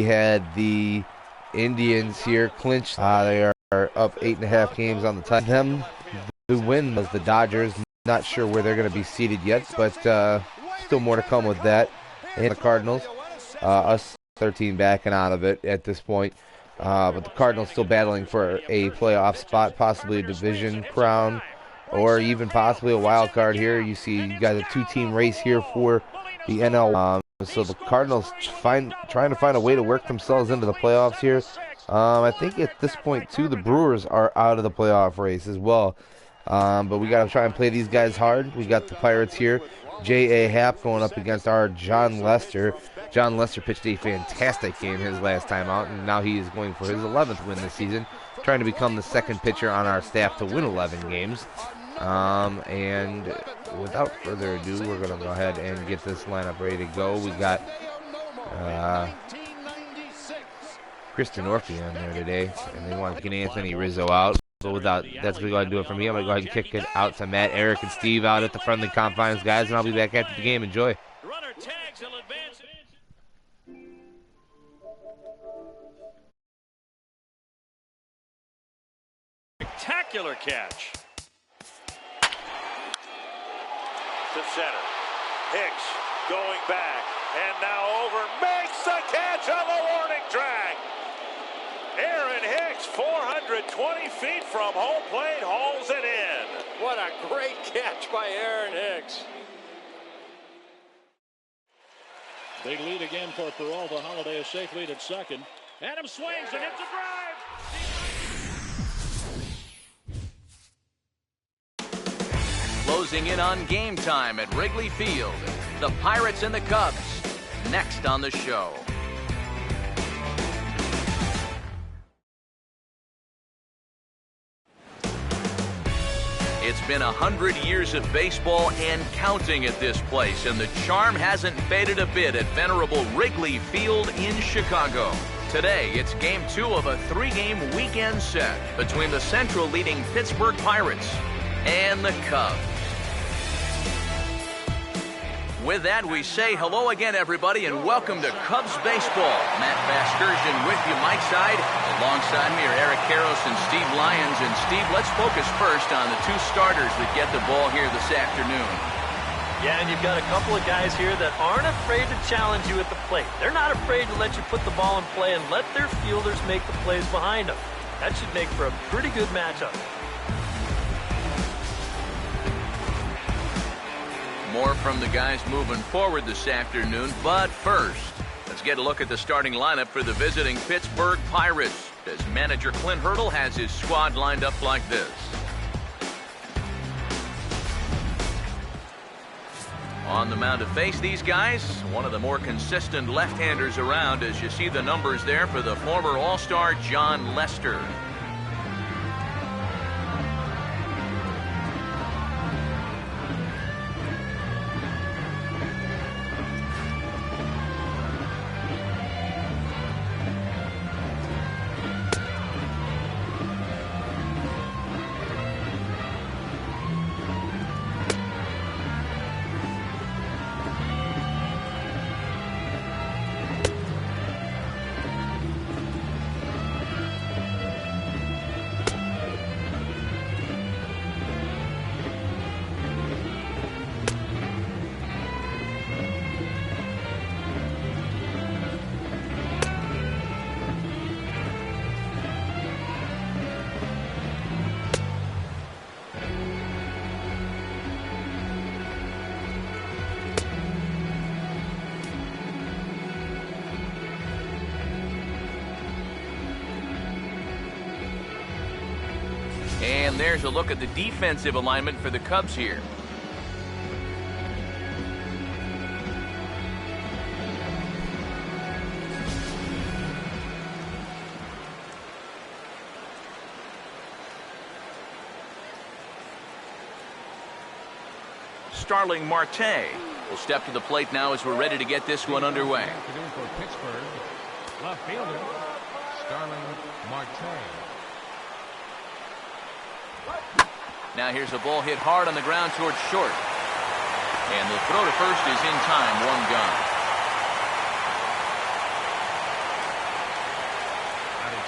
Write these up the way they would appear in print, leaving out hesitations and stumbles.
had the Indians here clinch. They are up 8.5 games on the tie. Them the win was the Dodgers. Not sure where they're going to be seated yet, but still more to come with that. And the Cardinals, us 13 backing out of it at this point. But the Cardinals still battling for a playoff spot, possibly a division crown, or even possibly a wild card here. You see, you got a two-team race here for the NL. So the Cardinals trying to find a way to work themselves into the playoffs here. I think at this point, too, the Brewers are out of the playoff race as well. But we got to try and play these guys hard. We got the Pirates here. J.A. Happ going up against our John Lester. John Lester pitched a fantastic game his last time out, and now he is going for his 11th win this season, trying to become the second pitcher on our staff to win 11 games. And without further ado, we're going to go ahead and get this lineup ready to go. We got Kristen Orphy on there today, and they want to get Anthony Rizzo out. But without, that's going to go ahead and do it for me. I'm going to go ahead and kick it out to Matt, Eric, and Steve out at the friendly confines, guys, and I'll be back after the game. Enjoy. Runner tags, he'll advance. Spectacular catch. To center. Hicks going back, and now over, makes the catch on the warning track. Aaron Hicks, 420 feet from home plate, hauls it in. What a great catch by Aaron Hicks. Big lead again for Peralta. Holiday a safe lead at second. Adams swings and hits a drive. Closing in on game time at Wrigley Field. The Pirates and the Cubs, next on the show. It's been 100 years of baseball and counting at this place, and the charm hasn't faded a bit at venerable Wrigley Field in Chicago. Today, it's Game 2 of a 3-game weekend set between the Central leading Pittsburgh Pirates and the Cubs. With that, we say hello again, everybody, and welcome to Cubs baseball. Matt Vasgersian with you, Mike Side. Alongside me are Eric Karros and Steve Lyons. And Steve, let's focus first on the two starters that get the ball here this afternoon. Yeah, and you've got a couple of guys here that aren't afraid to challenge you at the plate. They're not afraid to let you put the ball in play and let their fielders make the plays behind them. That should make for a pretty good matchup. More from the guys moving forward this afternoon, but first, let's get a look at the starting lineup for the visiting Pittsburgh Pirates, as manager Clint Hurdle has his squad lined up like this. On the mound to face these guys, one of the more consistent left-handers around, as you see the numbers there for the former All-Star John Lester. And there's a look at the defensive alignment for the Cubs here. Starling Marte will step to the plate now as we're ready to get this one underway. For Pittsburgh, left fielder Starling Marte. Now here's a ball hit hard on the ground towards short. And the throw to first is in time, one gone.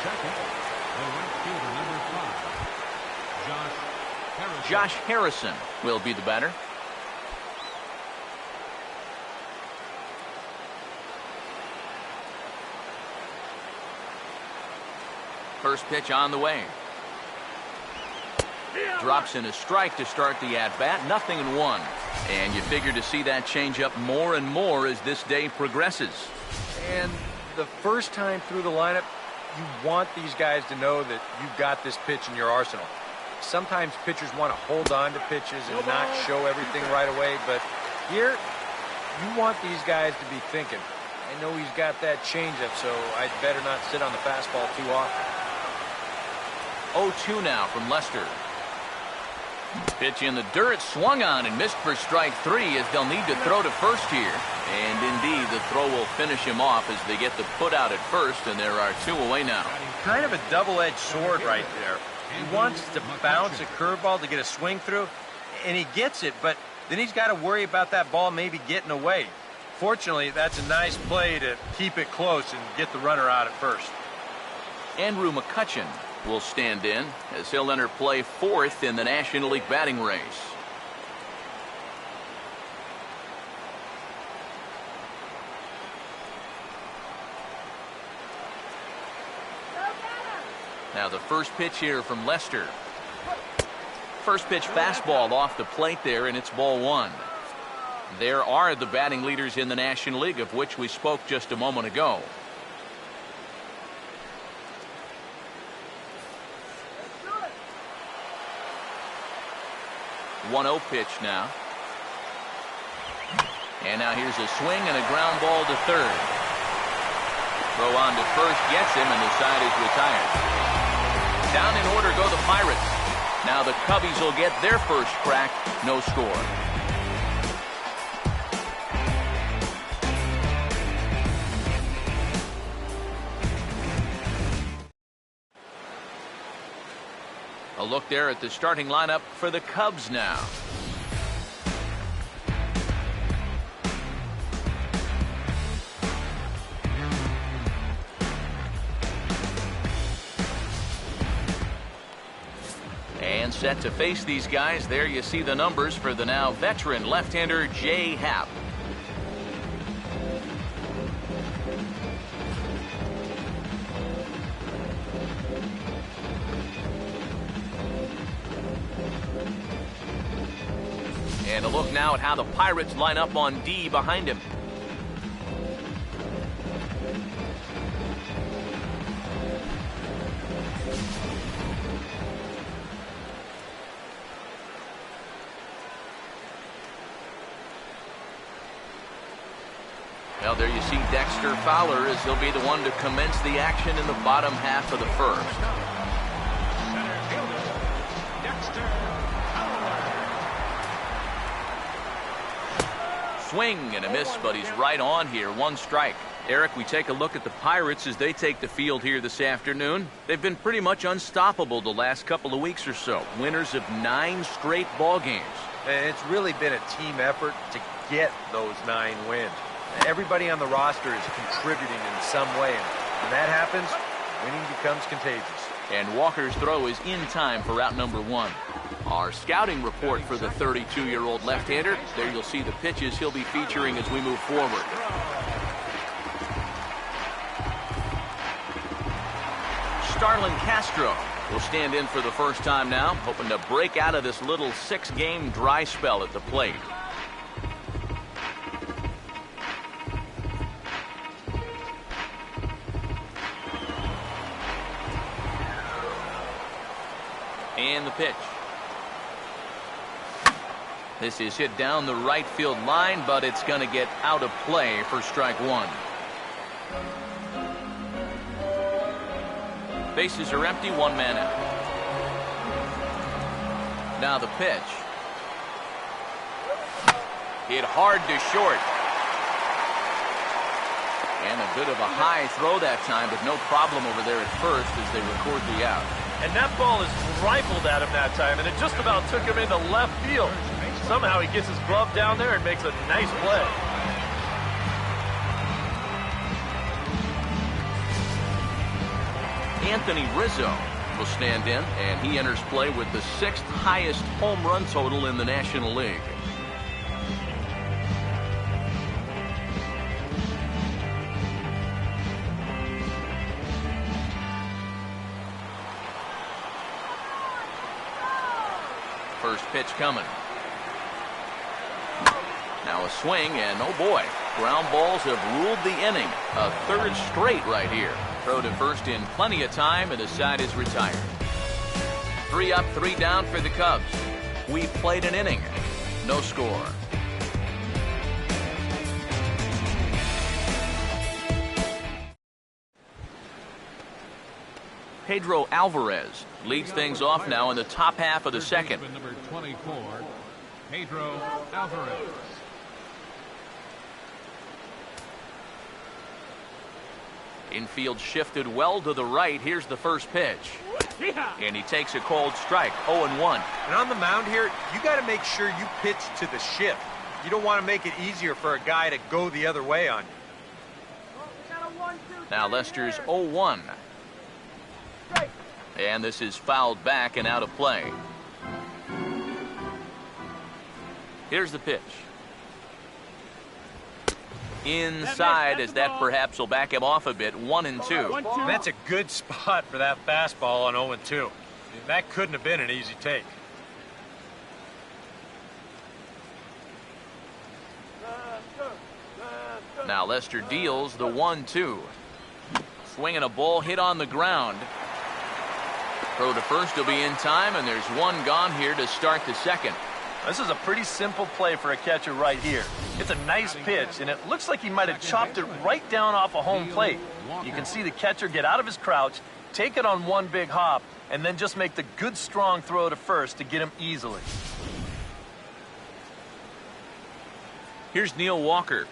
second, the right fielder, number 5, Josh Harrison will be the batter. First pitch on the way. Drops in a strike to start the at-bat. 0-1. And you figure to see that change up more and more as this day progresses. And the first time through the lineup, you want these guys to know that you've got this pitch in your arsenal. Sometimes pitchers want to hold on to pitches and not show everything right away, but here, you want these guys to be thinking, I know he's got that changeup, so I'd better not sit on the fastball too often. 0-2 now from Lester. Pitch in the dirt, swung on and missed for strike 3 as they'll need to throw to first here. And indeed, the throw will finish him off as they get the put out at first, and there are 2 away now. Kind of a double-edged sword right there. He wants to bounce a curveball to get a swing through, and he gets it, but then he's got to worry about that ball maybe getting away. Fortunately, that's a nice play to keep it close and get the runner out at first. Andrew McCutchen will stand in as he'll enter play 4th in the National League batting race. Now the first pitch here from Lester. First pitch fastball off the plate there, and it's ball 1. There are the batting leaders in the National League, of which we spoke just a moment ago. 1-0 pitch now. And now here's a swing and a ground ball to third. Throw on to first gets him, and the side is retired. Down in order go the Pirates. Now the Cubbies will get their first crack. No score. A look there at the starting lineup for the Cubs now. And set to face these guys. There you see the numbers for the now veteran left-hander Jay Happ. And a look now at how the Pirates line up on D behind him. Well, there you see Dexter Fowler as he'll be the one to commence the action in the bottom half of the first. Swing and a miss, but he's right on here. 1 strike. Eric, we take a look at the Pirates as they take the field here this afternoon. They've been pretty much unstoppable the last couple of weeks or so. Winners of 9 straight ball games. And it's really been a team effort to get those 9 wins. Everybody on the roster is contributing in some way, and when that happens, winning becomes contagious. And Walker's throw is in time for out number 1. Our scouting report for the 32-year-old left-hander. There you'll see the pitches he'll be featuring as we move forward. Starlin Castro will stand in for the first time now, hoping to break out of this little 6-game dry spell at the plate. And the pitch. This is hit down the right field line, but it's going to get out of play for strike 1. Bases are empty, 1 man out. Now the pitch. Hit hard to short. And a bit of a high throw that time, but no problem over there at first as they record the out. And that ball is rifled at him that time, and it just about took him into left field. Somehow he gets his glove down there and makes a nice play. Anthony Rizzo will stand in, and he enters play with the 6th highest home run total in the National League. First pitch coming. Now a swing, and oh boy, ground balls have ruled the inning. A 3rd straight right here. Throw to first in plenty of time, and the side is retired. 3 up, 3 down for the Cubs. We played an inning. No score. Pedro Alvarez leads things off now in the top half of the second. Number 24, Pedro Alvarez. Infield shifted well to the right. Here's the first pitch. And he takes a cold strike, 0-1. And on the mound here, you got to make sure you pitch to the shift. You don't want to make it easier for a guy to go the other way on you. Now Lester's 0-1. And this is fouled back and out of play. Here's the pitch. Inside, as that perhaps will back him off a bit. 1-2. And that's a good spot for that fastball on 0-2. That couldn't have been an easy take. Now Lester deals the 1-2. Swinging a ball hit on the ground. Throw to first will be in time, and there's one gone here to start the second. This is a pretty simple play for a catcher right here. It's a nice pitch, and it looks like he might have chopped it right down off a home plate. You can see the catcher get out of his crouch, take it on one big hop, and then just make the good strong throw to first to get him easily. Here's Neil Walker.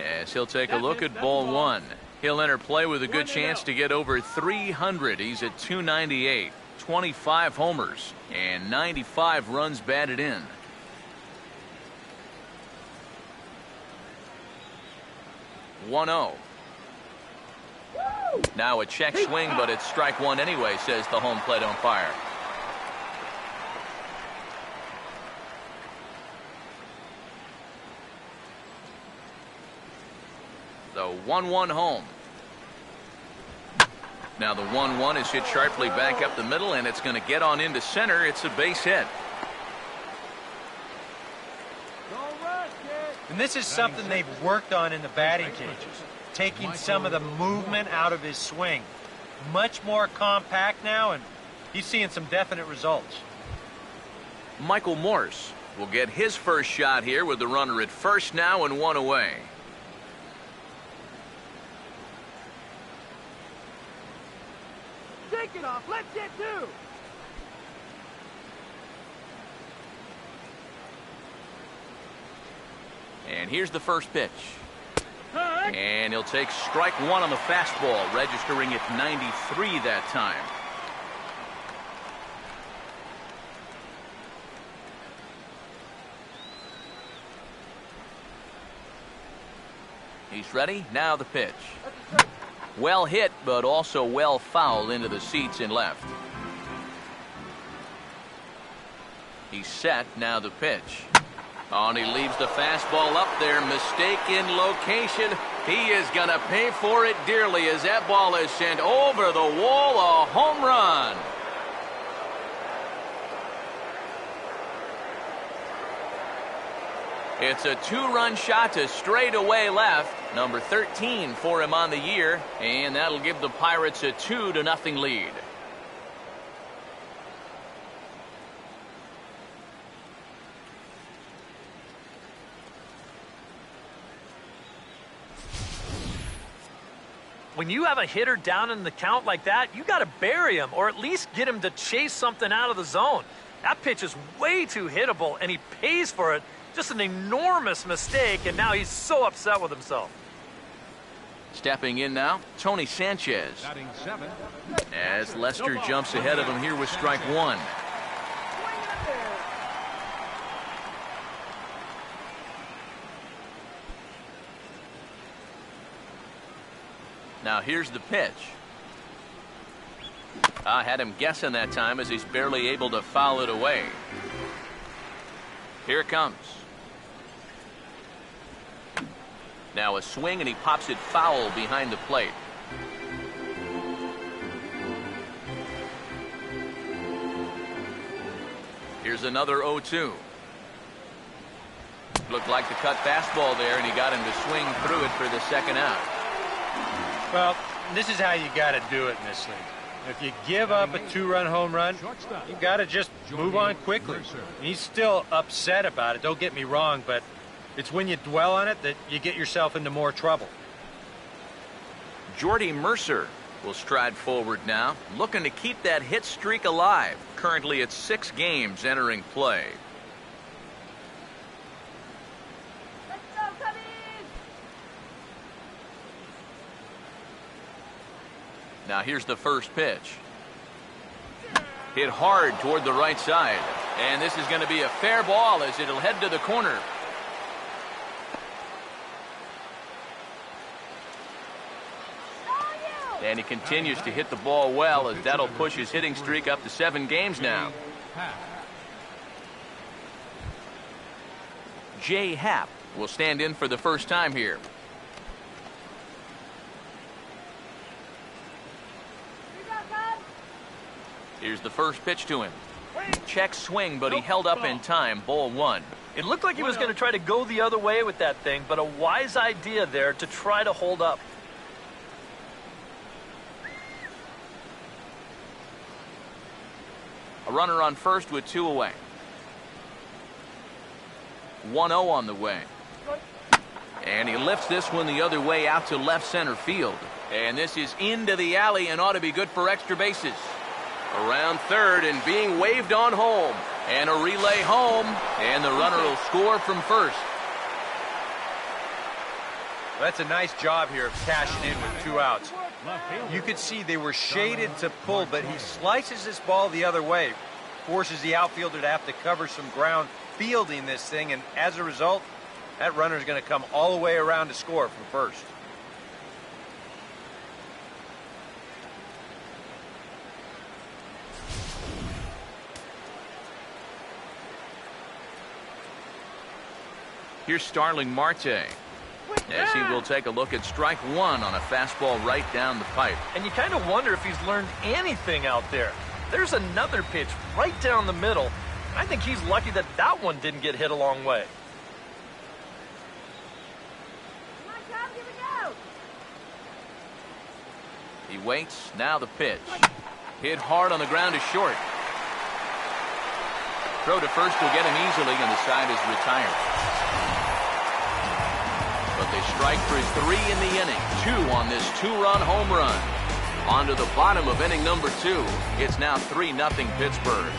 As he'll take a look at ball 1. He'll enter play with a good chance to get over 300. He's at 298. 25 homers and 95 runs batted in. (1-0). Now a check swing, but it's strike one anyway, says the home plate umpire. The 1-1 home. Now the 1-1 is hit sharply back up the middle, and it's going to get on into center. It's a base hit. And this is something they've worked on in the batting cages, taking some of the movement out of his swing. Much more compact now, and he's seeing some definite results. Michael Morse will get his first shot here with the runner at first now and 1 away. Take it off. Let's get 2. And here's the first pitch. And he'll take strike one on the fastball, registering at 93 that time. He's ready. Now the pitch. Well hit, but also well fouled into the seats in left. He's set. Now the pitch. Oh, and he leaves the fastball up there. Mistake in location. He is going to pay for it dearly as that ball is sent over the wall. A home run. It's a 2-run shot to straightaway left. Number 13 for him on the year. And that'll give the Pirates a 2-0 lead. When you have a hitter down in the count like that, you got to bury him or at least get him to chase something out of the zone. That pitch is way too hittable, and he pays for it. Just an enormous mistake, and now he's so upset with himself. Stepping in now, Tony Sanchez. As Lester jumps ahead of him here with strike one. Now here's the pitch. I had him guessing that time as he's barely able to foul it away. Here it comes. Now a swing and he pops it foul behind the plate. Here's another 0-2. Looked like the cut fastball there, and he got him to swing through it for the second out. Well, this is how you got to do it in this league. If you give up a 2-run home run, you got to just move on quickly. He's still upset about it, don't get me wrong, but it's when you dwell on it that you get yourself into more trouble. Jordy Mercer will stride forward now, looking to keep that hit streak alive. Currently it's 6 games entering play. Let's go, Cubbies! Now here's the first pitch. Hit hard toward the right side. And this is going to be a fair ball as it'll head to the corner. And he continues to hit the ball well, as that'll push his hitting streak up to 7 games now. Jay Happ will stand in for the first time here. Here's the first pitch to him. Check swing, but he held up in time. Ball 1. It looked like he was going to try to go the other way with that thing, but a wise idea there to try to hold up. A runner on first with 2 away. 1-0 on the way. And he lifts this one the other way out to left center field. And this is into the alley and ought to be good for extra bases. Around third and being waved on home. And a relay home. And the runner will score from first. That's a nice job here of cashing in with 2 outs. You could see they were shaded to pull, but he slices this ball the other way, forces the outfielder to have to cover some ground fielding this thing, and as a result, that runner is going to come all the way around to score from first. Here's Starling Marte, as he will take a look at strike 1 on a fastball right down the pipe. And you kind of wonder if he's learned anything out there. There's another pitch right down the middle. I think he's lucky that that one didn't get hit a long way. Come on, Cub, here we go! He waits. Now the pitch. Hit hard on the ground to short. Throw to first will get him easily, and the side is retired. But they strike for 3 in the inning. 2 on this 2-run home run. On to the bottom of inning number 2. It's now 3-0 Pittsburgh.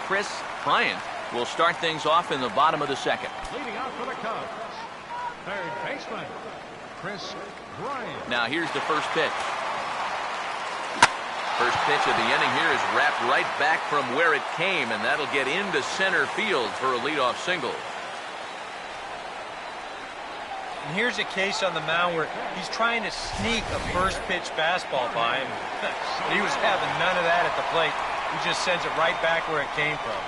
Chris Bryant will start things off in the bottom of the second. Leading out for the Cubs, third baseman, Chris Bryant. Now here's the first pitch. First pitch of the inning here is wrapped right back from where it came, and that'll get into center field for a leadoff single. And here's a case on the mound where he's trying to sneak a first pitch fastball by him. He was having none of that at the plate. He just sends it right back where it came from.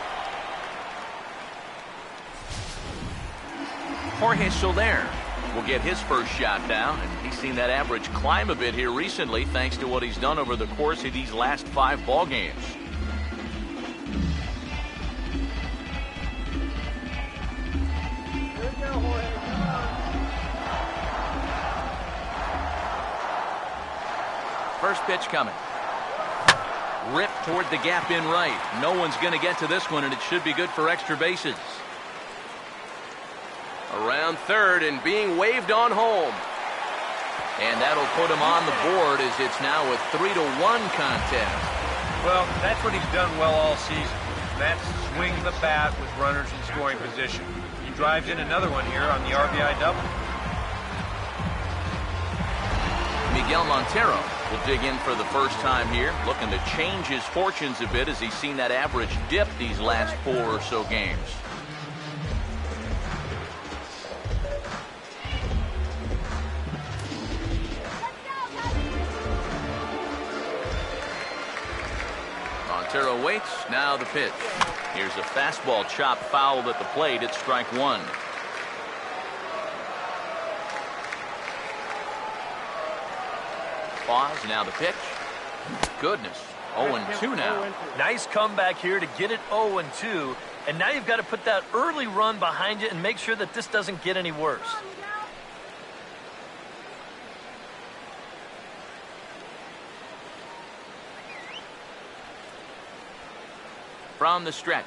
Jorge Soler will get his first shot now, and he's seen that average climb a bit here recently thanks to what he's done over the course of these last 5 ball games. Here we go, Jorge. Come on. First pitch coming. Ripped toward the gap in right. No one's going to get to this one, and it should be good for extra bases. Around third and being waved on home. And that'll put him on the board as it's now a 3-1 contest. Well, that's what he's done well all season. That's swing the bat with runners in scoring position. He drives in another one here on the RBI double. Miguel Montero will dig in for the first time here, looking to change his fortunes a bit as he's seen that average dip these last 4 or so games. Cicero waits. Now the pitch. Here's a fastball chopped fouled at the plate. It's strike one. Pause. Now the pitch. Goodness. 0-2 now. Nice comeback here to get it 0-2. And now you've got to put that early run behind you and make sure that this doesn't get any worse. From the stretch.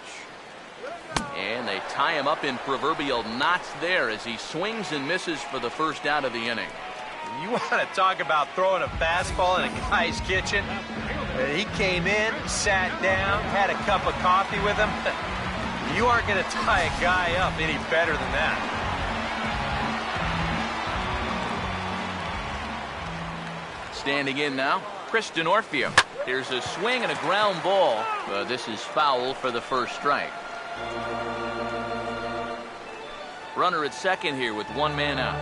And they tie him up in proverbial knots there as he swings and misses for the first out of the inning. You want to talk about throwing a fastball in a guy's kitchen? He came in, sat down, had a cup of coffee with him. You aren't going to tie a guy up any better than that. Standing in now, Kristen Orfeo. Here's a swing and a ground ball. This is foul for the first strike. Runner at second here with one man out.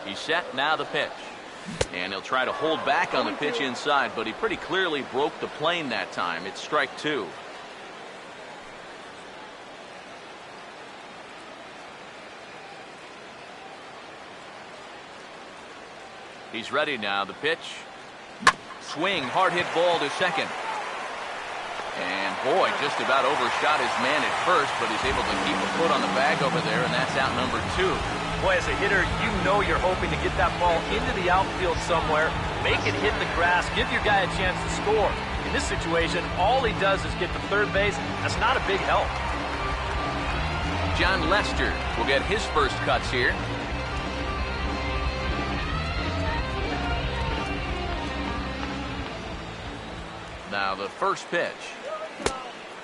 He's set. Now the pitch. And he'll try to hold back on the pitch inside, but he pretty clearly broke the plane that time. It's strike two. He's ready now. The pitch. Swing. Hard hit ball to second. And boy, just about overshot his man at first, but he's able to keep a foot on the bag over there, and that's out number two. Boy, as a hitter, you know you're hoping to get that ball into the outfield somewhere, make it hit the grass, give your guy a chance to score. In this situation, all he does is get to third base. That's not a big help. John Lester will get his first cuts here. Now the first pitch.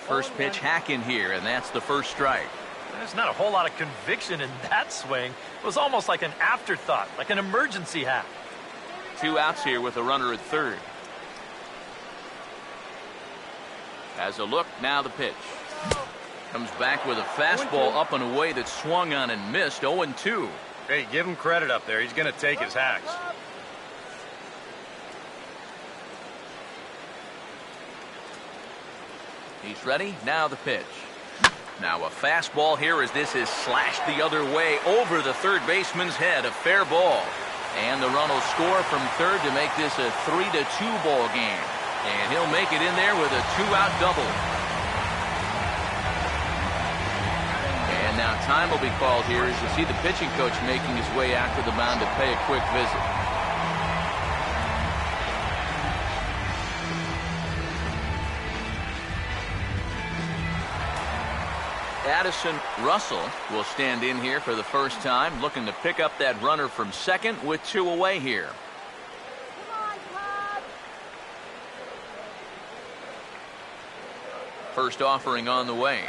First pitch hacking here, and that's the first strike. There's not a whole lot of conviction in that swing. It was almost like an afterthought, like an emergency hack. Two outs here with a runner at third. Has a look. Now the pitch. Comes back with a fastball up and away that swung on and missed. 0-2. Hey, give him credit up there. He's going to take his hacks. He's ready. Now the pitch. Now a fastball here as this is slashed the other way over the third baseman's head. A fair ball. And the run will score from third to make this a 3-2 ball game. And he'll make it in there with a two-out double. And now time will be called here as you see the pitching coach making his way out to the mound to pay a quick visit. Addison Russell will stand in here for the first time, looking to pick up that runner from second with two away here. First offering on the way.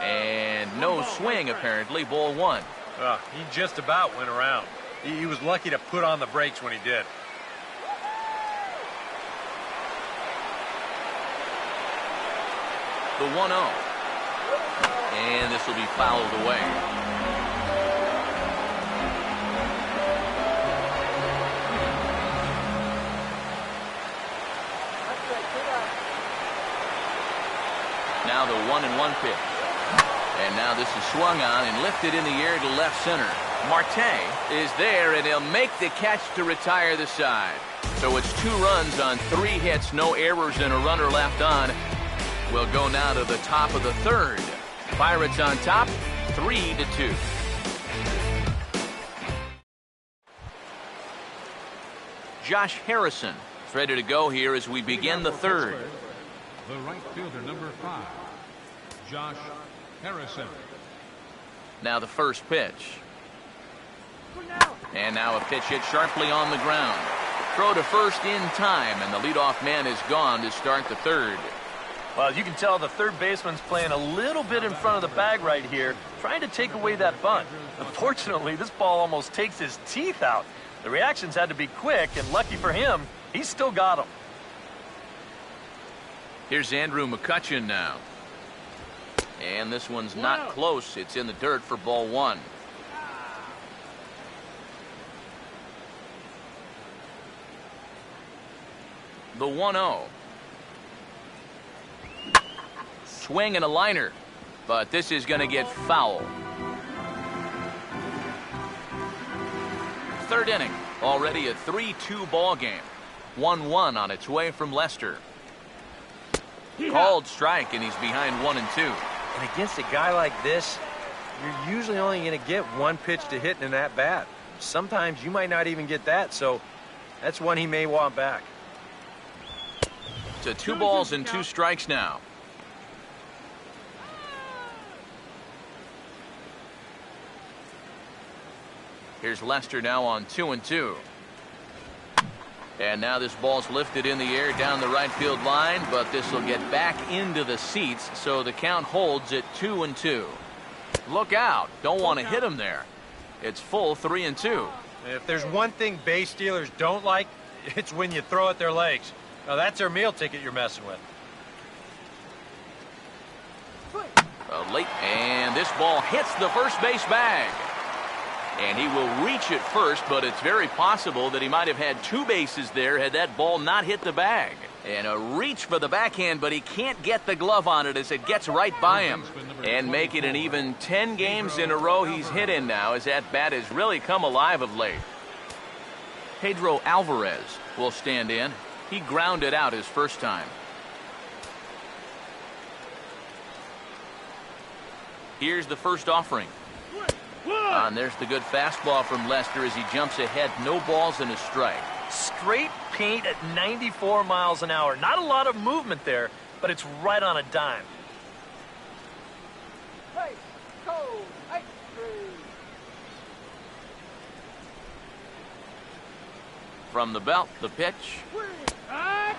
And no swing, apparently. Ball one. He just about went around. He was lucky to put on the brakes when he did. The 1-0. And this will be fouled away. Now the 1-1 pitch. And now this is swung on and lifted in the air to left center. Marte is there, and he'll make the catch to retire the side. So it's 2 runs on 3 hits, no errors, and a runner left on. We'll go now to the top of the third. Pirates on top, 3-2. Josh Harrison is ready to go here as we begin the third. The right fielder, number 5, Josh Harrison. Now the first pitch. And now a pitch hit sharply on the ground. Throw to first in time, and the leadoff man is gone to start the third. Well, you can tell the third baseman's playing a little bit in front of the bag right here, trying to take away that bunt. Unfortunately, this ball almost takes his teeth out. The reactions had to be quick, and lucky for him, he's still got them. Here's Andrew McCutchen now. And this one's not close. It's in the dirt for ball one. the 1-0. Swing and a liner, but this is going to get foul. Third inning, already a 3-2 ball game. 1-1 on its way from Lester. Called strike, and he's behind 1-2. And against a guy like this, you're usually only going to get one pitch to hit in that bat. Sometimes you might not even get that, so that's one he may want back. To 2 balls and 2 strikes now. Here's Lester now on 2-2. And now this ball's lifted in the air down the right field line, but this will get back into the seats, so the count holds at 2-2. Look out. Don't want to hit him there. It's full 3-2. If there's one thing base stealers don't like, it's when you throw at their legs. Now, that's their meal ticket you're messing with. Late, and this ball hits the first base bag. And he will reach it first, but it's very possible that he might have had 2 bases there had that ball not hit the bag. And a reach for the backhand, but he can't get the glove on it as it gets right by him. And make it an even 10 games in a row he's hit in now, as that bat has really come alive of late. Pedro Alvarez will stand in. He grounded out his first time. Here's the first offering. And there's the good fastball from Lester as he jumps ahead. No balls and a strike. Straight paint at 94 miles an hour. Not a lot of movement there, but it's right on a dime. Hey, cold ice cream. From the belt, the pitch.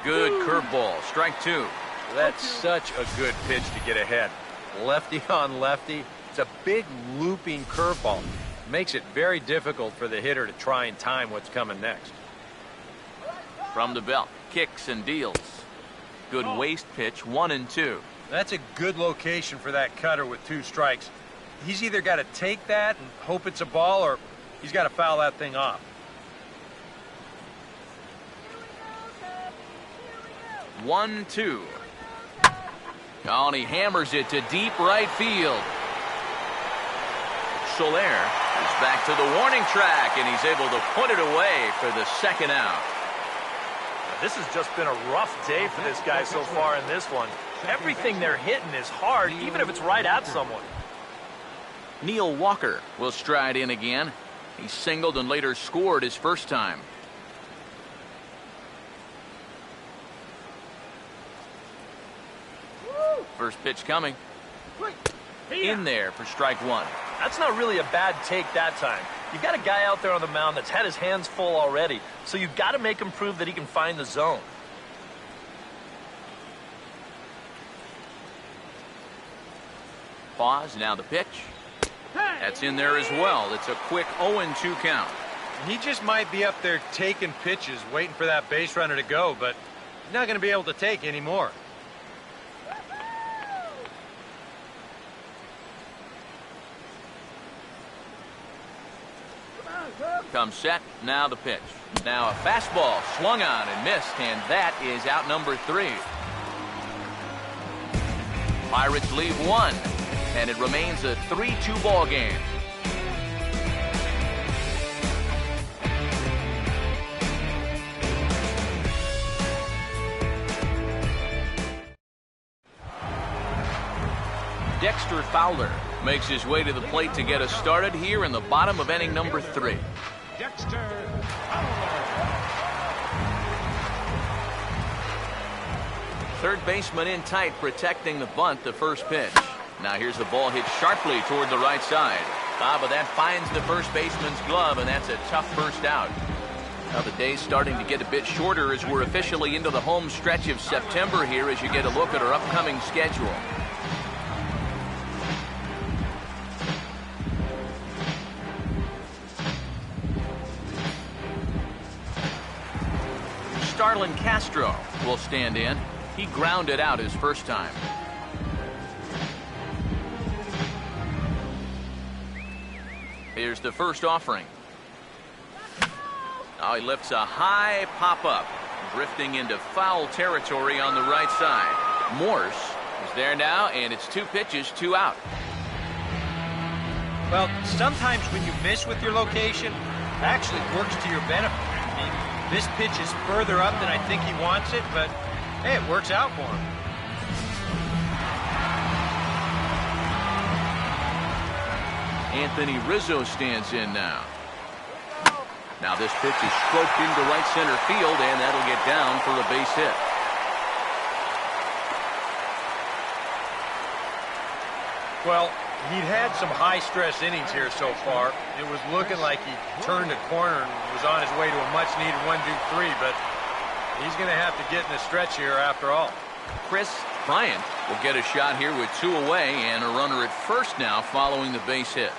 Good curveball. Strike 2. That's such a good pitch to get ahead. Lefty on lefty. It's a big looping curveball. Makes it very difficult for the hitter to try and time what's coming next. From the belt, kicks and deals. Good waist pitch, 1-2. That's a good location for that cutter with 2 strikes. He's either got to take that and hope it's a ball, or he's got to foul that thing off. 1-2. Oh, and he hammers it to deep right field. Soler is back to the warning track, and he's able to put it away for the second out. This has just been a rough day for this guy so far in this one. Everything they're hitting is hard, even if it's right at someone. Neil Walker will stride in again. He singled and later scored his first time. First pitch coming. In there for strike 1. That's not really a bad take that time. You've got a guy out there on the mound that's had his hands full already, so you've got to make him prove that he can find the zone. Pause, now the pitch. That's in there as well. It's a quick 0-2 count. He just might be up there taking pitches, waiting for that base runner to go, but he's not going to be able to take any more. Comes set, now the pitch. Now a fastball swung on and missed, and that is out number 3. Pirates leave 1, and it remains a 3-2 ball game. Dexter Fowler makes his way to the plate to get us started here in the bottom of inning number 3. Dexter Fowler. Third baseman in tight, protecting the bunt, the first pitch. Now here's the ball hit sharply toward the right side. But that finds the first baseman's glove, and that's a tough first out. Now the day's starting to get a bit shorter as we're officially into the home stretch of September here as you get a look at our upcoming schedule. Starlin Castro will stand in. He grounded out his first time. Here's the first offering. Now he lifts a high pop-up. drifting into foul territory on the right side. Morse is there now, and it's 2 pitches, 2 out. Well, sometimes when you miss with your location, it actually works to your benefit. I mean, this pitch is further up than I think he wants it, but hey, it works out for him. Anthony Rizzo stands in now. Now this pitch is stroked into right center field, and that'll get down for a base hit. Well, he'd had some high-stress innings here so far. It was looking like he turned a corner and was on his way to a much-needed 1-2-3, but he's going to have to get in the stretch here after all. Chris Bryant will get a shot here with 2 away and a runner at first now following the base hit.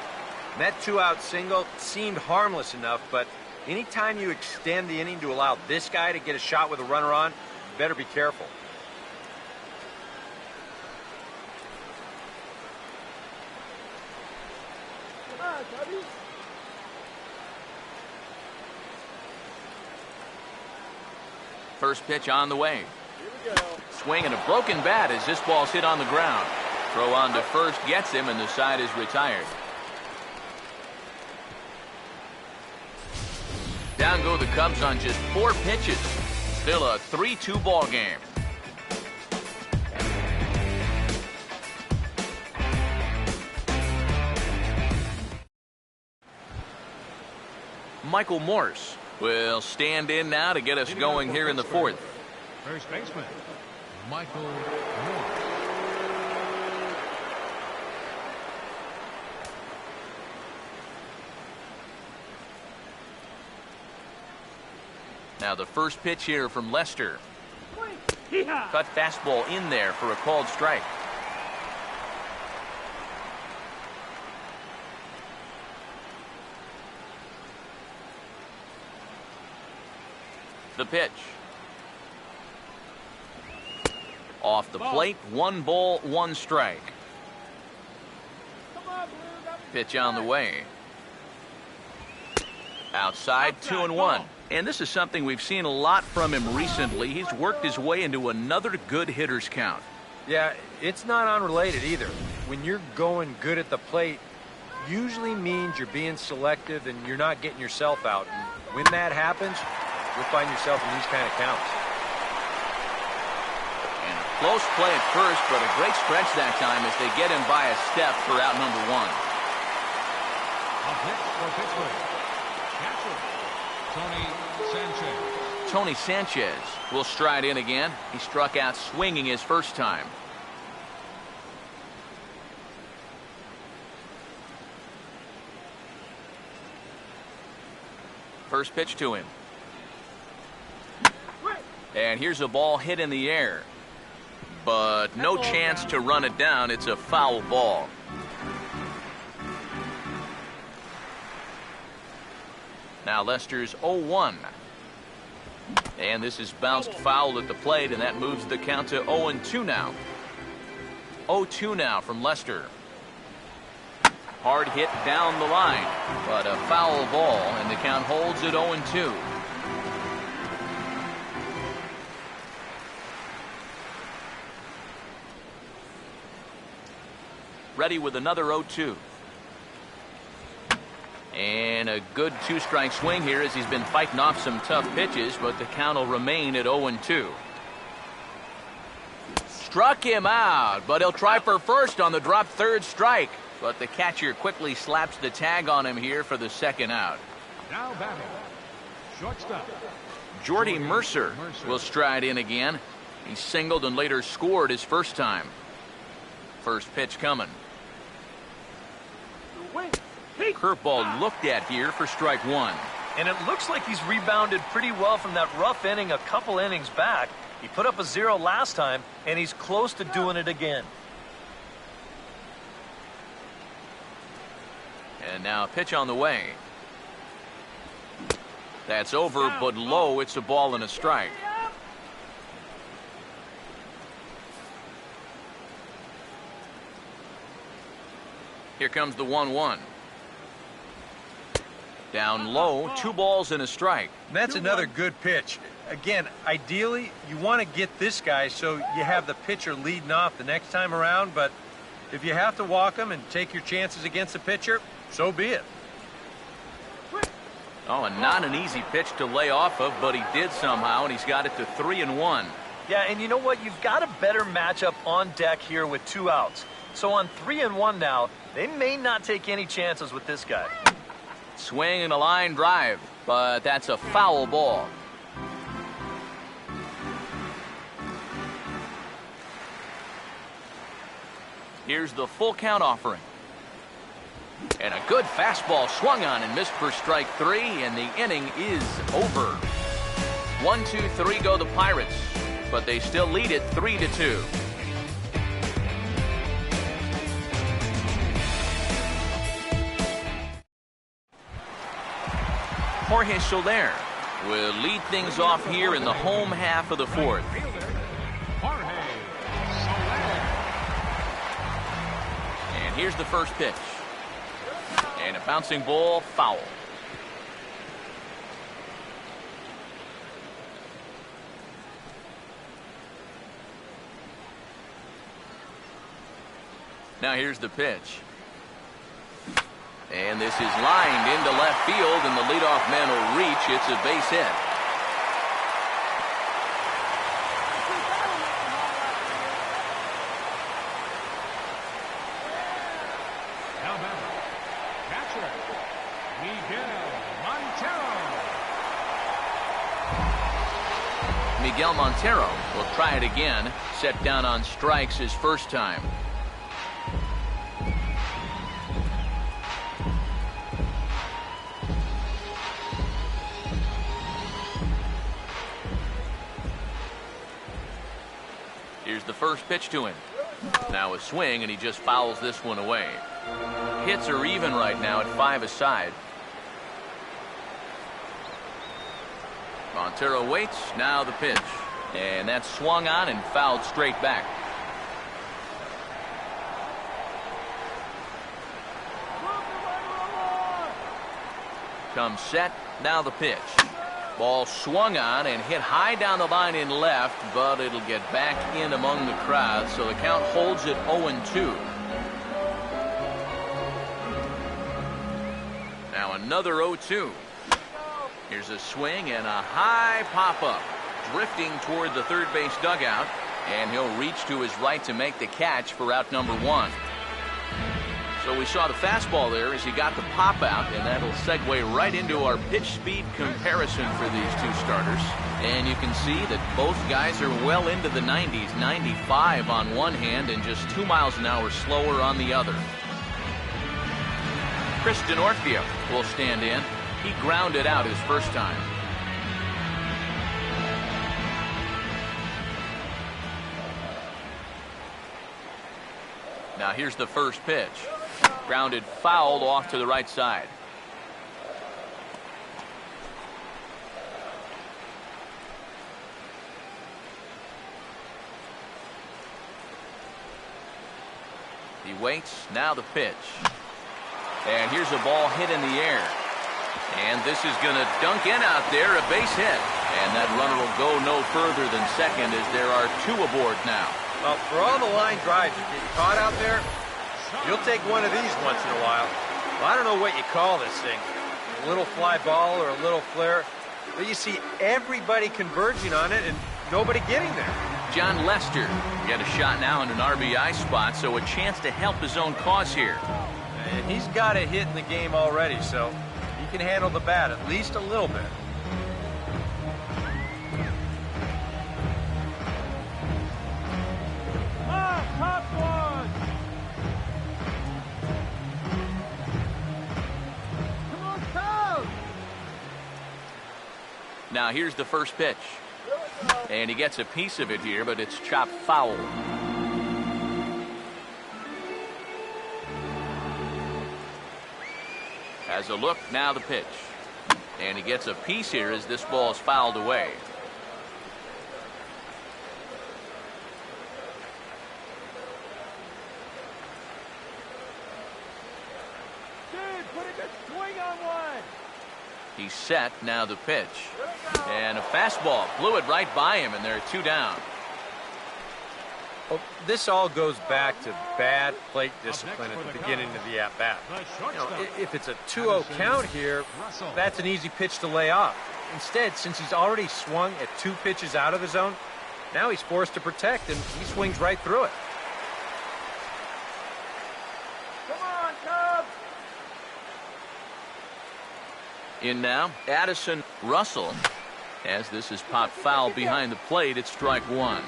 That 2-out single seemed harmless enough, but anytime you extend the inning to allow this guy to get a shot with a runner on, you better be careful. First pitch on the way. Swing and a broken bat as this ball's hit on the ground. Throw on to first gets him, and the side is retired. Down go the Cubs on just 4 pitches. Still a 3-2 ball game. Michael Morse will stand in now to get us going here in the 4th. First baseman, Michael Morse. Now the first pitch here from Lester. Cut fastball in there for a called strike. The pitch. Off the plate, 1 ball, 1 strike. Pitch on the way. Outside, 2-1. And this is something we've seen a lot from him recently. He's worked his way into another good hitter's count. Yeah, it's not unrelated either. When you're going good at the plate, usually means you're being selective and you're not getting yourself out. And when that happens, you'll find yourself in these kind of counts. And a close play at first, but a great stretch that time as they get him by a step for out number 1. Up next for Pittsburgh, catcher, Tony Sanchez. Tony Sanchez will stride in again. He struck out swinging his first time. First pitch to him. And here's a ball hit in the air. But no chance to run it down. It's a foul ball. Now Lester's 0-1. And this is bounced foul at the plate, and that moves the count to 0-2 now. 0-2 now from Lester. Hard hit down the line, but a foul ball, and the count holds at 0-2. Ready with another 0-2. And a good 2-strike swing here as he's been fighting off some tough pitches, but the count will remain at 0-2. Struck him out, but he'll try for first on the drop third strike. But the catcher quickly slaps the tag on him here for the second out. Now batting, shortstop. Jordy Mercer will stride in again. He singled and later scored his first time. First pitch coming. Curveball looked at here for strike 1. And it looks like he's rebounded pretty well from that rough inning a couple innings back. He put up a 0 last time, and he's close to doing it again. And now a pitch on the way. That's over, but low. It's a ball and a strike. Here comes the 1-1. Down low, 2 balls and a strike. That's another good pitch. Again, ideally, you want to get this guy so you have the pitcher leading off the next time around, but if you have to walk him and take your chances against the pitcher, so be it. Oh, and not an easy pitch to lay off of, but he did somehow, and he's got it to 3-1. Yeah, and you know what? You've got a better matchup on deck here with 2 outs. So on 3-1 now, they may not take any chances with this guy. Swing and a line drive, but that's a foul ball. Here's the full count offering. And a good fastball swung on and missed for strike 3, and the inning is over. 1-2-3 go the Pirates, but they still lead it 3-2. Jorge Soler will lead things off here in the home half of the 4th. Jorge Soler. And here's the first pitch. And a bouncing ball, foul. Now here's the pitch. And this is lined into left field, and the leadoff man will reach. It's a base hit. Now batter, catcher, Miguel Montero. Miguel Montero will try it again. Set down on strikes his first time. Here's the first pitch to him. Now a swing, and he just fouls this one away. Hits are even right now at 5 aside. Montero waits. Now the pitch. And that's swung on and fouled straight back. Comes set. Now the pitch. Ball swung on and hit high down the line in left, but it'll get back in among the crowd, so the count holds at 0-2. Now another 0-2. Here's a swing and a high pop-up, drifting toward the third base dugout, and he'll reach to his right to make the catch for out number 1. So we saw the fastball there as he got the pop out, and that'll segue right into our pitch speed comparison for these two starters. And you can see that both guys are well into the 90s, 95 on one hand and just 2 miles an hour slower on the other. Chris Denorfia will stand in. He grounded out his first time. Now here's the first pitch. Grounded foul off to the right side. He waits. Now the pitch. And here's a ball hit in the air. And this is going to dunk in out there, a base hit. And that runner will go no further than second as there are 2 aboard now. Well, for all the line drives that get caught out there, you'll take one of these once in a while. Well, I don't know what you call this thing. A little fly ball or a little flare. But you see everybody converging on it and nobody getting there. John Lester get a shot now in an RBI spot, so a chance to help his own cause here. And he's got a hit in the game already, so he can handle the bat at least a little bit. Now here's the first pitch. And he gets a piece of it here, but it's chopped foul. Has a look, now the pitch. And he gets a piece here as this ball is fouled away. Dude, put a good swing on one. He's set. Now the pitch. And a fastball. Blew it right by him, and they're 2 down. Well, this all goes back to bad plate discipline at the beginning of the at-bat. If it's a 2-0 count here, that's an easy pitch to lay off. Instead, since he's already swung at 2 pitches out of the zone, now he's forced to protect, and he swings right through it. Come on, Cubs! In now, Addison Russell. As this is popped foul behind the plate, it's strike 1.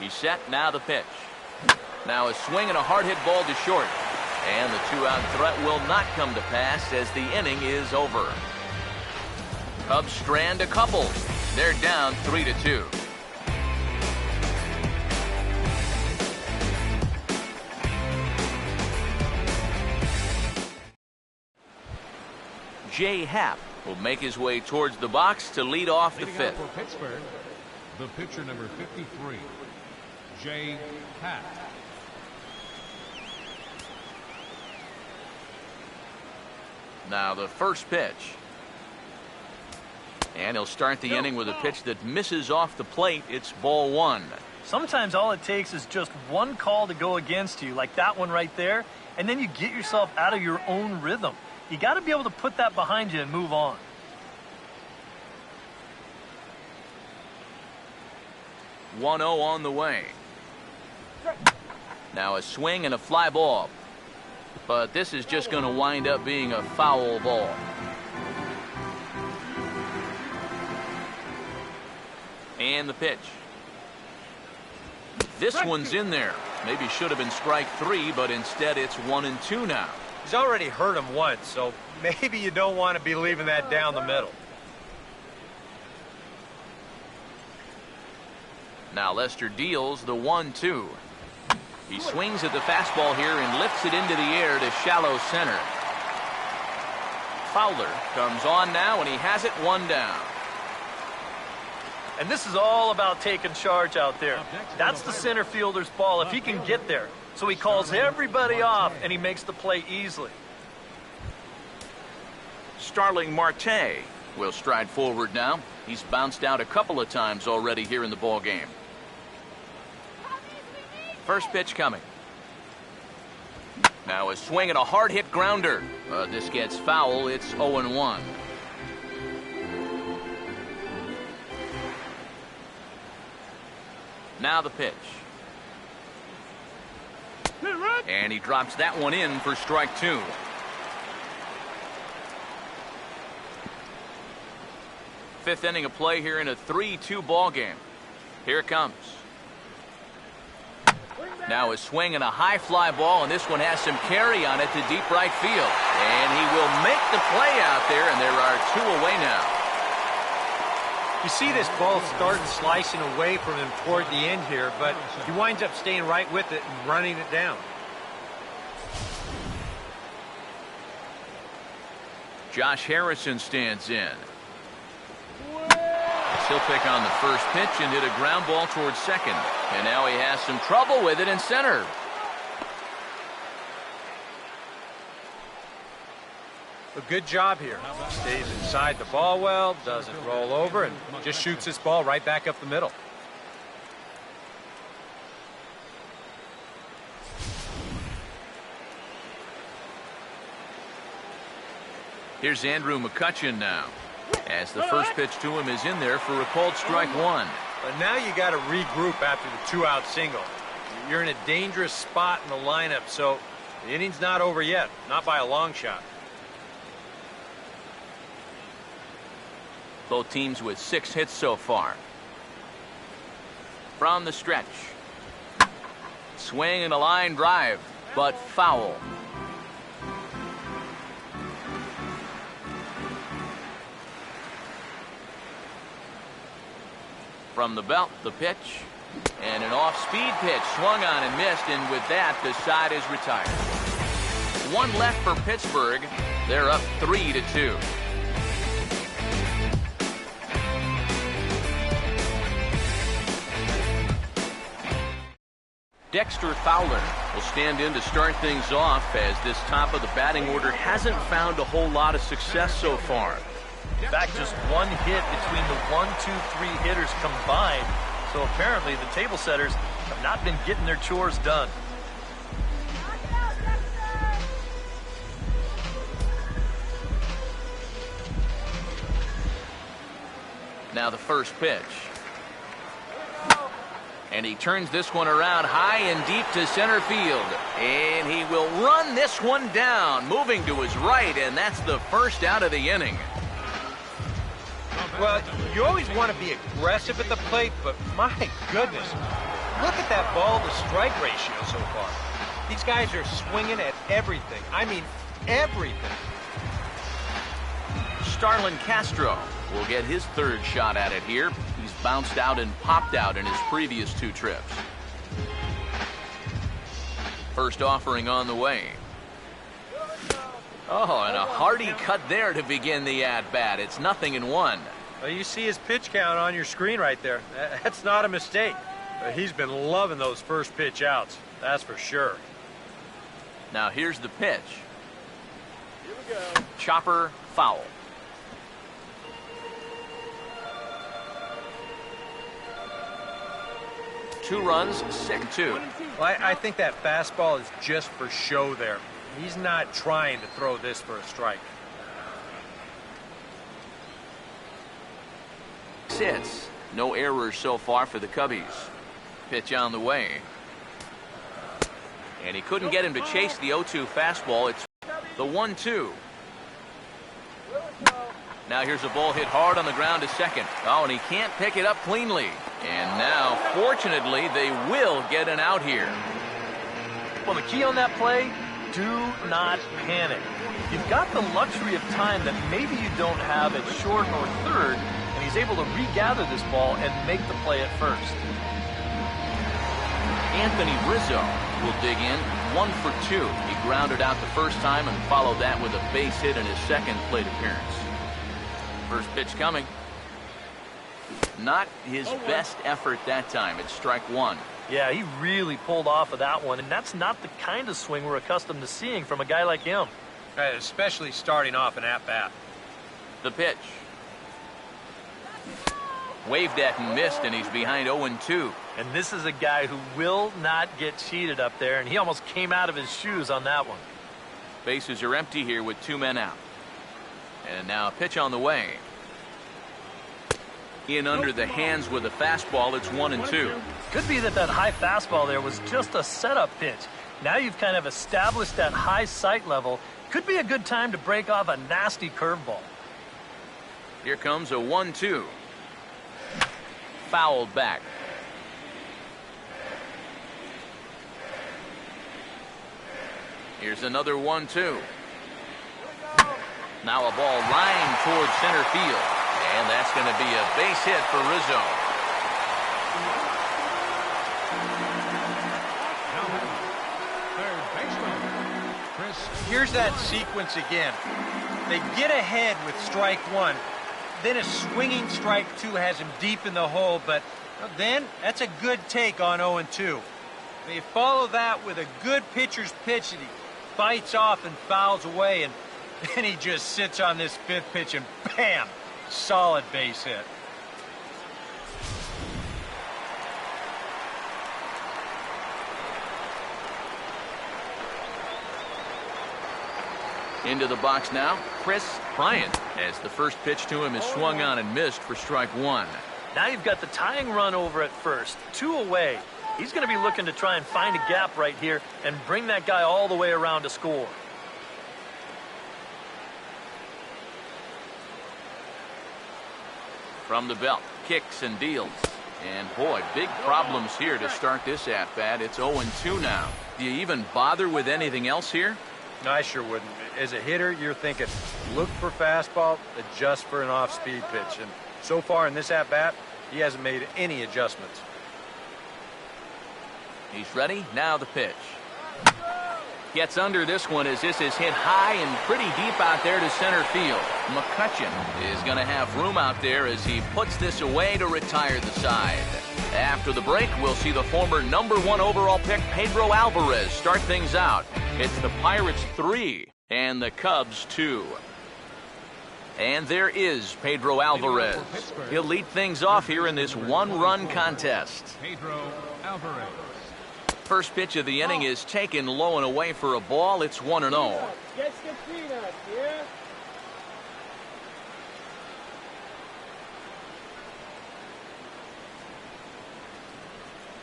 He's set. Now the pitch. Now a swing and a hard hit ball to short. And the 2-out threat will not come to pass as the inning is over. Cubs strand a couple. They're down 3-2. Jay Happ will make his way towards the box to lead off the 5th. For Pittsburgh, the pitcher number 53, Jay Happ. Now the first pitch. And he'll start the inning with a pitch that misses off the plate. It's ball 1. Sometimes all it takes is just one call to go against you, like that one right there, and then you get yourself out of your own rhythm. You got to be able to put that behind you and move on. (1-0) on the way. Now a swing and a fly ball. But this is just going to wind up being a foul ball. And the pitch. This one's in there. Maybe should have been strike 3, but instead it's 1-2 now. He's already hurt him once, so maybe you don't want to be leaving that down the middle. Now Lester deals the 1-2. He swings at the fastball here and lifts it into the air to shallow center. Fowler comes on now, and he has it 1 down. And this is all about taking charge out there. That's the center fielder's ball if he can get there. So he calls everybody off, and he makes the play easily. Starling Marte will stride forward now. He's bounced out a couple of times already here in the ball game. First pitch coming. Now a swing and a hard hit grounder. This gets foul. It's 0-1. Now the pitch. And he drops that one in for strike 2. Fifth inning of play here in a 3-2 ball game. Here it comes. Now a swing and a high fly ball, and this one has some carry on it to deep right field. And he will make the play out there, and there are 2 away now. You see this ball start slicing away from him toward the end here, but he winds up staying right with it and running it down. Josh Harrison stands in. He'll pick on the first pitch and hit a ground ball towards second. And now he has some trouble with it in center. A good job here. Stays inside the ball well, doesn't roll over, and just shoots this ball right back up the middle. Here's Andrew McCutchen now, as the first pitch to him is in there for a called strike 1. But now you got to regroup after the 2-out single. You're in a dangerous spot in the lineup, so the inning's not over yet, not by a long shot. Both teams with 6 hits so far. From the stretch. Swing and a line drive, but foul. From the belt, the pitch, and an off-speed pitch swung on and missed, and with that, the side is retired. 1 left for Pittsburgh. They're up 3-2. Dexter Fowler will stand in to start things off, as this top of the batting order hasn't found a whole lot of success so far. In fact, just one hit between the 1, 2, 3 hitters combined. So apparently the table setters have not been getting their chores done. Now the first pitch. And he turns this one around high and deep to center field. And he will run this one down, moving to his right, and that's the first out of the inning. Well, you always want to be aggressive at the plate, but my goodness, look at that ball-to-strike ratio so far. These guys are swinging at everything. I mean, everything. Starlin Castro will get his third shot at it here. He's bounced out and popped out in his previous 2 trips. First offering on the way. Oh, and a hearty cut there to begin the at-bat. It's 0-1. Well, you see his pitch count on your screen right there. That's not a mistake. He's been loving those first pitch outs. That's for sure. Now here's the pitch. Here we go. Chopper foul. Two runs, 6-2. Well, I think that fastball is just for show there. He's not trying to throw this for a strike. Sits. No errors so far for the Cubbies. Pitch on the way. And he couldn't get him to chase the 0-2 fastball. It's the 1-2. Now here's a ball hit hard on the ground to second. Oh, and he can't pick it up cleanly. And now, fortunately, they will get an out here. Well, the key on that play, do not panic. You've got the luxury of time that maybe you don't have at short or third, and he's able to regather this ball and make the play at first. Anthony Rizzo will dig in, 1 for 2. He grounded out the first time and followed that with a base hit in his second plate appearance. First pitch coming. Not his best effort that time. It's strike 1. Yeah, he really pulled off of that one, and that's not the kind of swing we're accustomed to seeing from a guy like him. Especially starting off an at-bat. The pitch. Waved at and missed, and he's behind 0-2. And this is a guy who will not get cheated up there, and he almost came out of his shoes on that one. Bases are empty here with 2 men out. And now a pitch on the way. In under the hands with a fastball. It's 1-2. Could be that high fastball there was just a setup pitch. Now you've kind of established that high sight level. Could be a good time to break off a nasty curveball. Here comes a 1-2. Fouled back. Here's another 1-2. Now a ball lined towards center field. And that's going to be a base hit for Rizzo. Here's that sequence again. They get ahead with strike 1. Then a swinging strike 2 has him deep in the hole, but then that's a good take on 0-2. They follow that with a good pitcher's pitch that he bites off and fouls away, and then he just sits on this 5th pitch and bam! Solid base hit. Into the box now, Chris Bryant, as the first pitch to him is swung on and missed for strike 1. Now you've got the tying run over at first, 2 away. He's going to be looking to try and find a gap right here and bring that guy all the way around to score. From the belt, kicks and deals. And boy, big problems here to start this at-bat. It's 0-2 now. Do you even bother with anything else here? No, I sure wouldn't. As a hitter, you're thinking, look for fastball, adjust for an off-speed pitch. And so far in this at-bat, he hasn't made any adjustments. He's ready. Now the pitch. Gets under this one as this is hit high and pretty deep out there to center field. McCutcheon is going to have room out there as he puts this away to retire the side. After the break, we'll see the former #1 overall pick Pedro Alvarez start things out. It's the Pirates 3 and the Cubs 2. And there is Pedro Alvarez. He'll lead things off here in this one-run contest. Pedro Alvarez. First pitch of the inning is taken low and away for a ball. It's 1-0.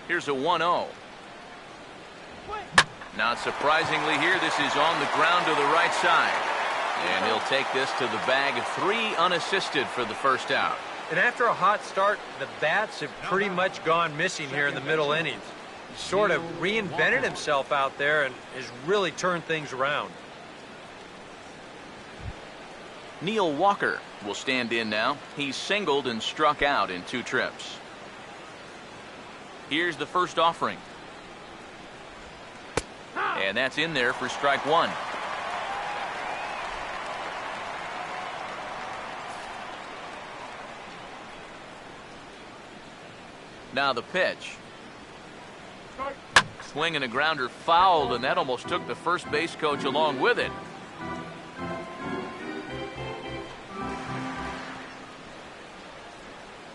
Here's a 1-0. Not surprisingly here, this is on the ground to the right side. And he'll take this to the bag. 3 unassisted for the first out. And after a hot start, the bats have pretty much gone missing here in the middle innings. He's sort of reinvented himself out there and has really turned things around. Neil Walker will stand in now. He's singled and struck out in 2 trips. Here's the first offering. And that's in there for strike 1. Now the pitch. Swing and a grounder fouled, and that almost took the first base coach along with it.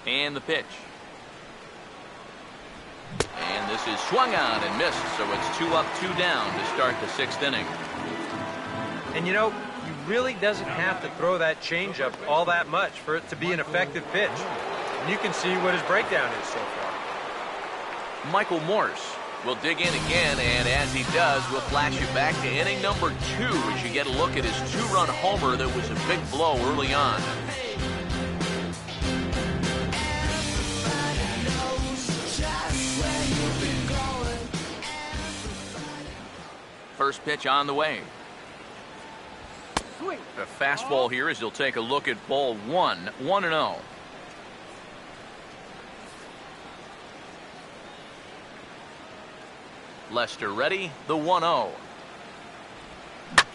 And the pitch. And this is swung on and missed, so it's 2 up, 2 down to start the 6th inning. And you know, he really doesn't have to throw that changeup all that much for it to be an effective pitch. And you can see what his breakdown is so far. Michael Morse will dig in again, and as he does, we'll flash you back to inning number 2 as you get a look at his 2-run homer that was a big blow early on. First pitch on the way. The fastball here as he'll take a look at ball 1, 1-0. Lester ready, the 1-0.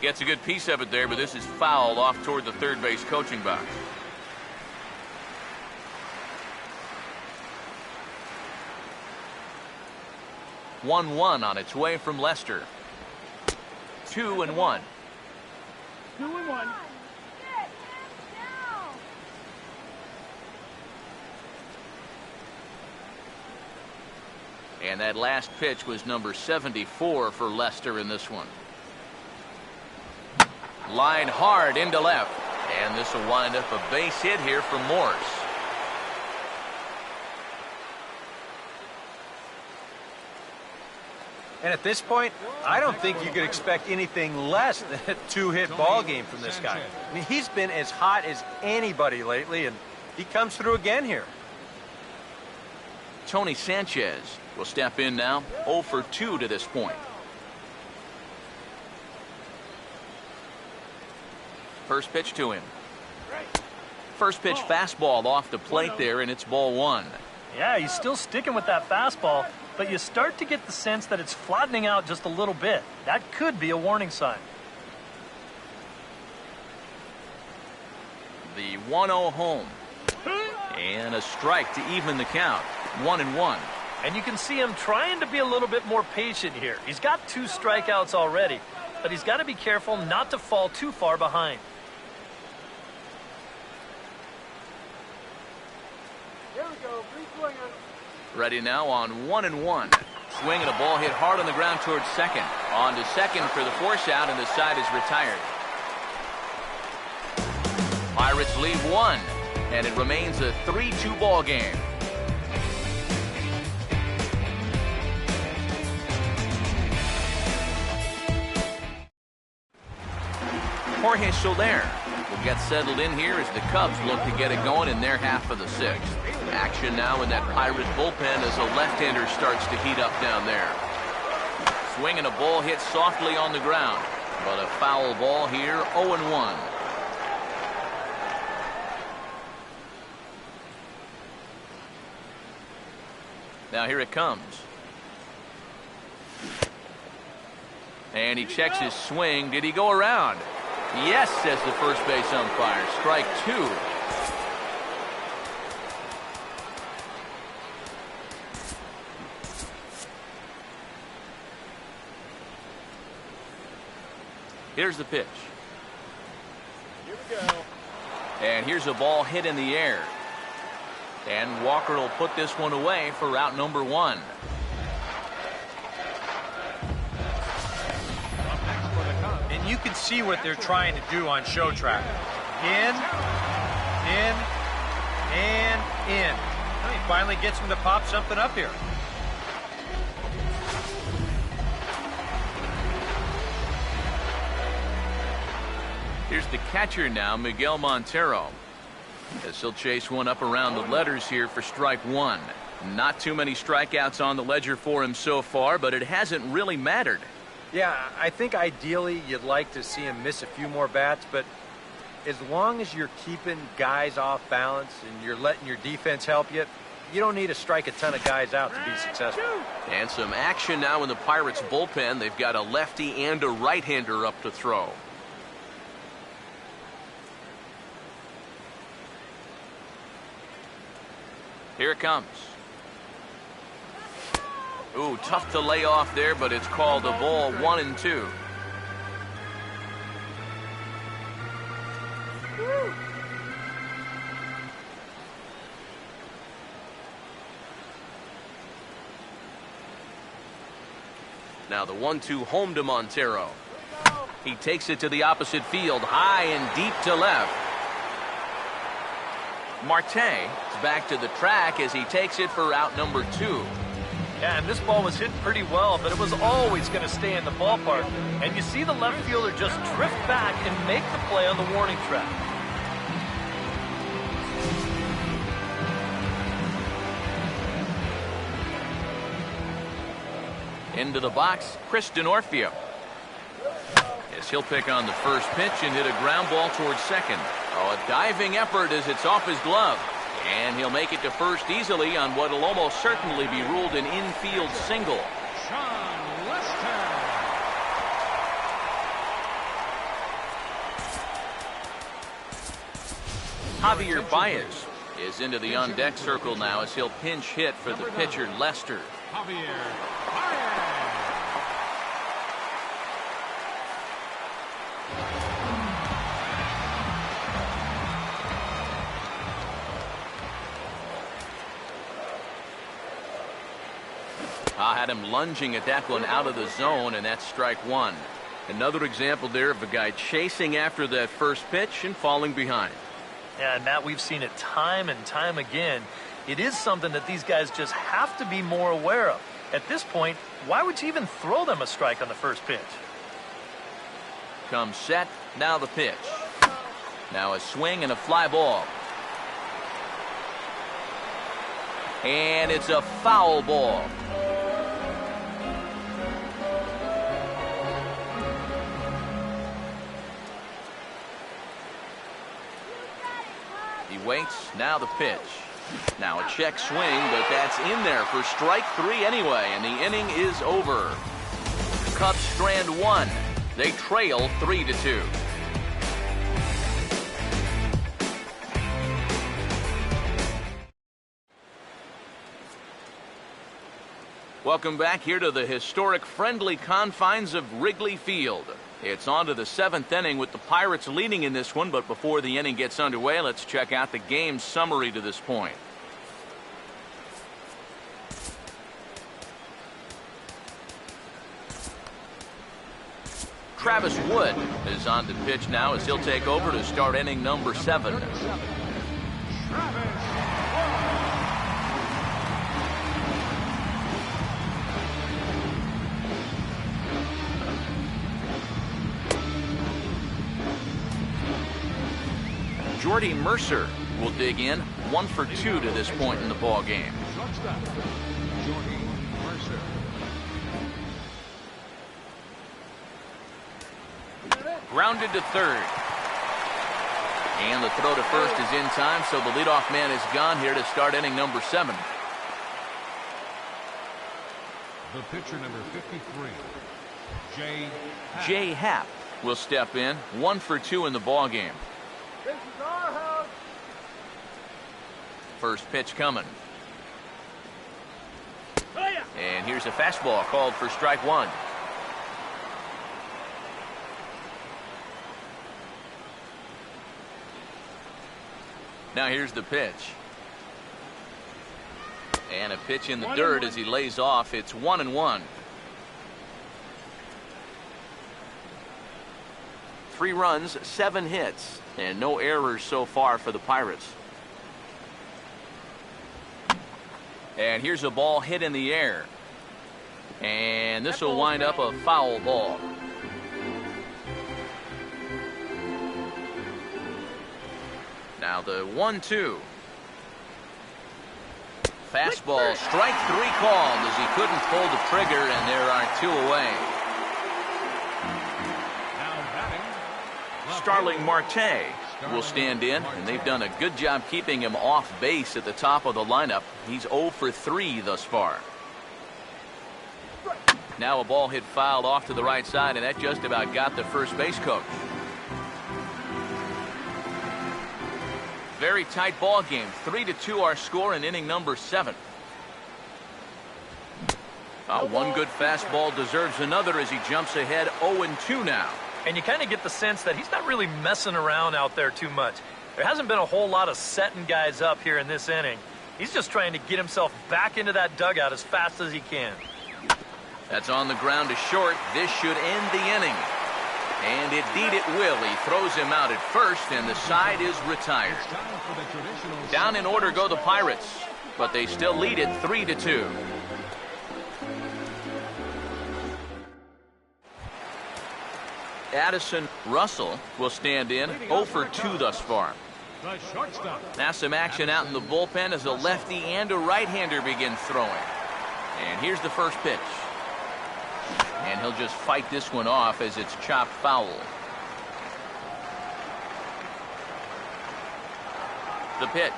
Gets a good piece of it there, but this is fouled off toward the third base coaching box. One on its way from Lester. 2-1. 2-1. And that last pitch was number 74 for Lester in this one. Line hard into left. And this will wind up a base hit here from Morse. And at this point, I don't think you could expect anything less than a 2-hit ball game from this guy. I mean, he's been as hot as anybody lately, and he comes through again here. Tony Sanchez will step in now, 0 for 2 to this point. First pitch to him. First pitch fastball off the plate there, and it's ball 1. Yeah, he's still sticking with that fastball, but you start to get the sense that it's flattening out just a little bit. That could be a warning sign. The 1-0 home. And a strike to even the count. 1-1. And you can see him trying to be a little bit more patient here. He's got 2 strikeouts already, but he's got to be careful not to fall too far behind. Here we go. Free swinging. Ready now on 1-1. Swing and a ball hit hard on the ground towards second. On to second for the force out, and the side is retired. Pirates lead 1, and it remains a 3-2 ball game. Jorge Soler will get settled in here as the Cubs look to get it going in their half of the 6th. Action now in that Pirates bullpen as a left-hander starts to heat up down there. Swing and a ball hit softly on the ground, but a foul ball here, 0-1. Now here it comes. And he checks his swing. Did he go around? Yes, says the first base umpire. Strike 2. Here's the pitch. Here we go. And here's a ball hit in the air. And Walker will put this one away for out number 1. And you can see what they're trying to do on show track. In, and in. Well, he finally gets him to pop something up here. Here's the catcher now, Miguel Montero. As he'll chase one up around the letters here for strike 1. Not too many strikeouts on the ledger for him so far, but it hasn't really mattered. Yeah, I think ideally you'd like to see him miss a few more bats, but as long as you're keeping guys off balance and you're letting your defense help you, you don't need to strike a ton of guys out to be successful. And some action now in the Pirates bullpen. They've got a lefty and a right-hander up to throw. Here it comes. Ooh, tough to lay off there, but it's called a ball 1-2. Now the 1-2 home to Montero. He takes it to the opposite field, high and deep to left. Marte is back to the track as he takes it for out number 2. Yeah, and this ball was hit pretty well, but it was always going to stay in the ballpark. And you see the left fielder just drift back and make the play on the warning track. Into the box, Chris Denorfio. As he'll pick on the first pitch and hit a ground ball towards second. Oh, a diving effort as it's off his glove. And he'll make it to first easily on what will almost certainly be ruled an infield single. Sean Lester. Javier Baez is into the on-deck circle now as he'll pinch hit for the pitcher Lester. Javier Baez. I had him lunging at that one out of the zone, and that's strike 1. Another example there of a guy chasing after that first pitch and falling behind. Yeah, and Matt, we've seen it time and time again. It is something that these guys just have to be more aware of. At this point, why would you even throw them a strike on the first pitch? Comes set, now the pitch. Now a swing and a fly ball. And it's a foul ball. He waits, now the pitch. Now a check swing, but that's in there for strike 3 anyway, and the inning is over. Cubs strand 1. They trail 3-2. Welcome back here to the historic friendly confines of Wrigley Field. It's on to the 7th inning with the Pirates leading in this one, but before the inning gets underway, let's check out the game summary to this point. Travis Wood is on the pitch now as he'll take over to start inning number 7. Jordy Mercer will dig in, 1 for 2 to this point in the ball game. Jordy Mercer. Grounded to third. And the throw to first is in time, so the leadoff man is gone here to start inning number 7. The pitcher number 53, Jay Happ will step in, 1 for 2 in the ball game. This is our house. First pitch coming. And here's a fastball called for strike 1. Now here's the pitch. And a pitch in the dirt as he lays off. It's 1-1. 3 runs, 7 hits, and no errors so far for the Pirates. And here's a ball hit in the air. And this will wind up a foul ball. Now the 1-2. Fastball, strike 3 called as he couldn't pull the trigger, and there are 2 away. Starling Marte will stand in, and they've done a good job keeping him off base at the top of the lineup. He's 0 for 3 thus far. Now a ball hit fouled off to the right side, and that just about got the first base coach. Very tight ball game. 3-2 our score in inning number 7. One good fastball deserves another as he jumps ahead 0-2 now. And you kind of get the sense that he's not really messing around out there too much. There hasn't been a whole lot of setting guys up here in this inning. He's just trying to get himself back into that dugout as fast as he can. That's on the ground to short. This should end the inning. And indeed it will. He throws him out at first, and the side is retired. Down in order go the Pirates, but they still lead it 3-2. Addison Russell will stand in, 0 for 2 thus far. Now some action out in the bullpen as a lefty and a right-hander begin throwing. And here's the first pitch. And he'll just fight this one off as it's chopped foul. The pitch.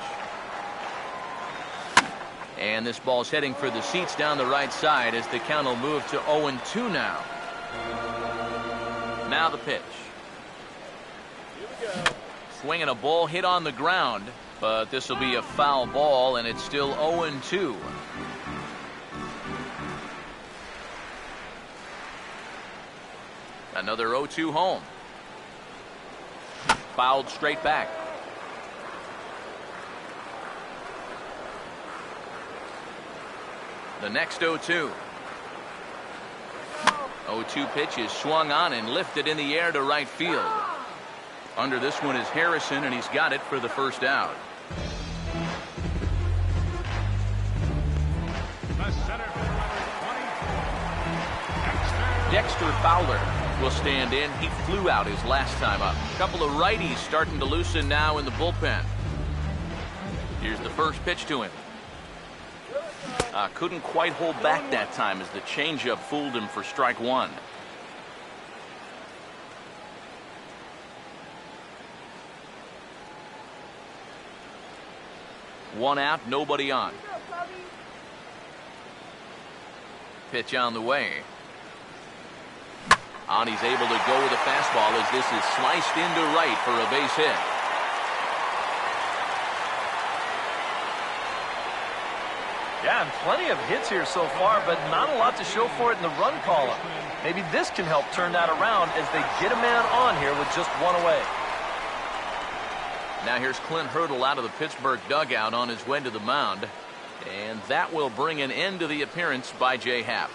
And this ball's heading for the seats down the right side as the count will move to 0-2 now. Now the pitch. Swinging a ball hit on the ground, but this will be a foul ball, and it's still 0-2. Another 0-2 home. Fouled straight back. The next 0-2. 0-2 pitch is swung on and lifted in the air to right field. Under this one is Harrison, and he's got it for the first out. Dexter Fowler will stand in. He flew out his last time up. A couple of righties starting to loosen now in the bullpen. Here's the first pitch to him. Couldn't quite hold back that time as the changeup fooled him for strike 1. One out, nobody on. Pitch on the way. He's able to go with a fastball as this is sliced into right for a base hit. Yeah, and plenty of hits here so far, but not a lot to show for it in the run column. Maybe this can help turn that around as they get a man on here with just one away. Now here's Clint Hurdle out of the Pittsburgh dugout on his way to the mound. And that will bring an end to the appearance by Jay Happ.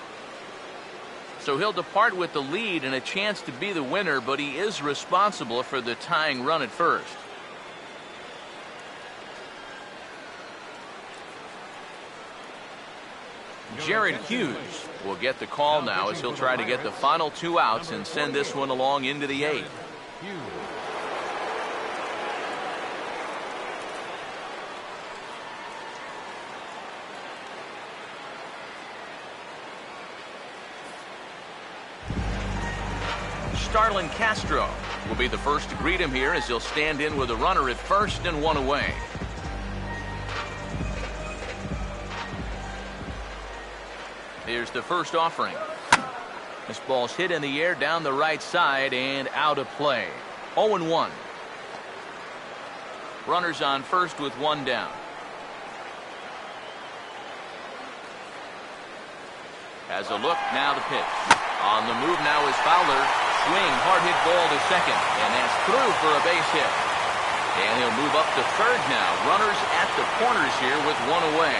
So he'll depart with the lead and a chance to be the winner, but he is responsible for the tying run at first. Jared Hughes will get the call now as he'll try to get the final 2 outs and send this one along into the 8th. Starlin Castro will be the first to greet him here as he'll stand in with a runner at first and 1 away. Here's the first offering. This ball's hit in the air down the right side and out of play. 0-1. Runners on first with 1 down. Has a look, now the pitch. On the move now is Fowler. Swing, hard hit ball to second, and that's through for a base hit. And he'll move up to third now. Runners at the corners here with one away.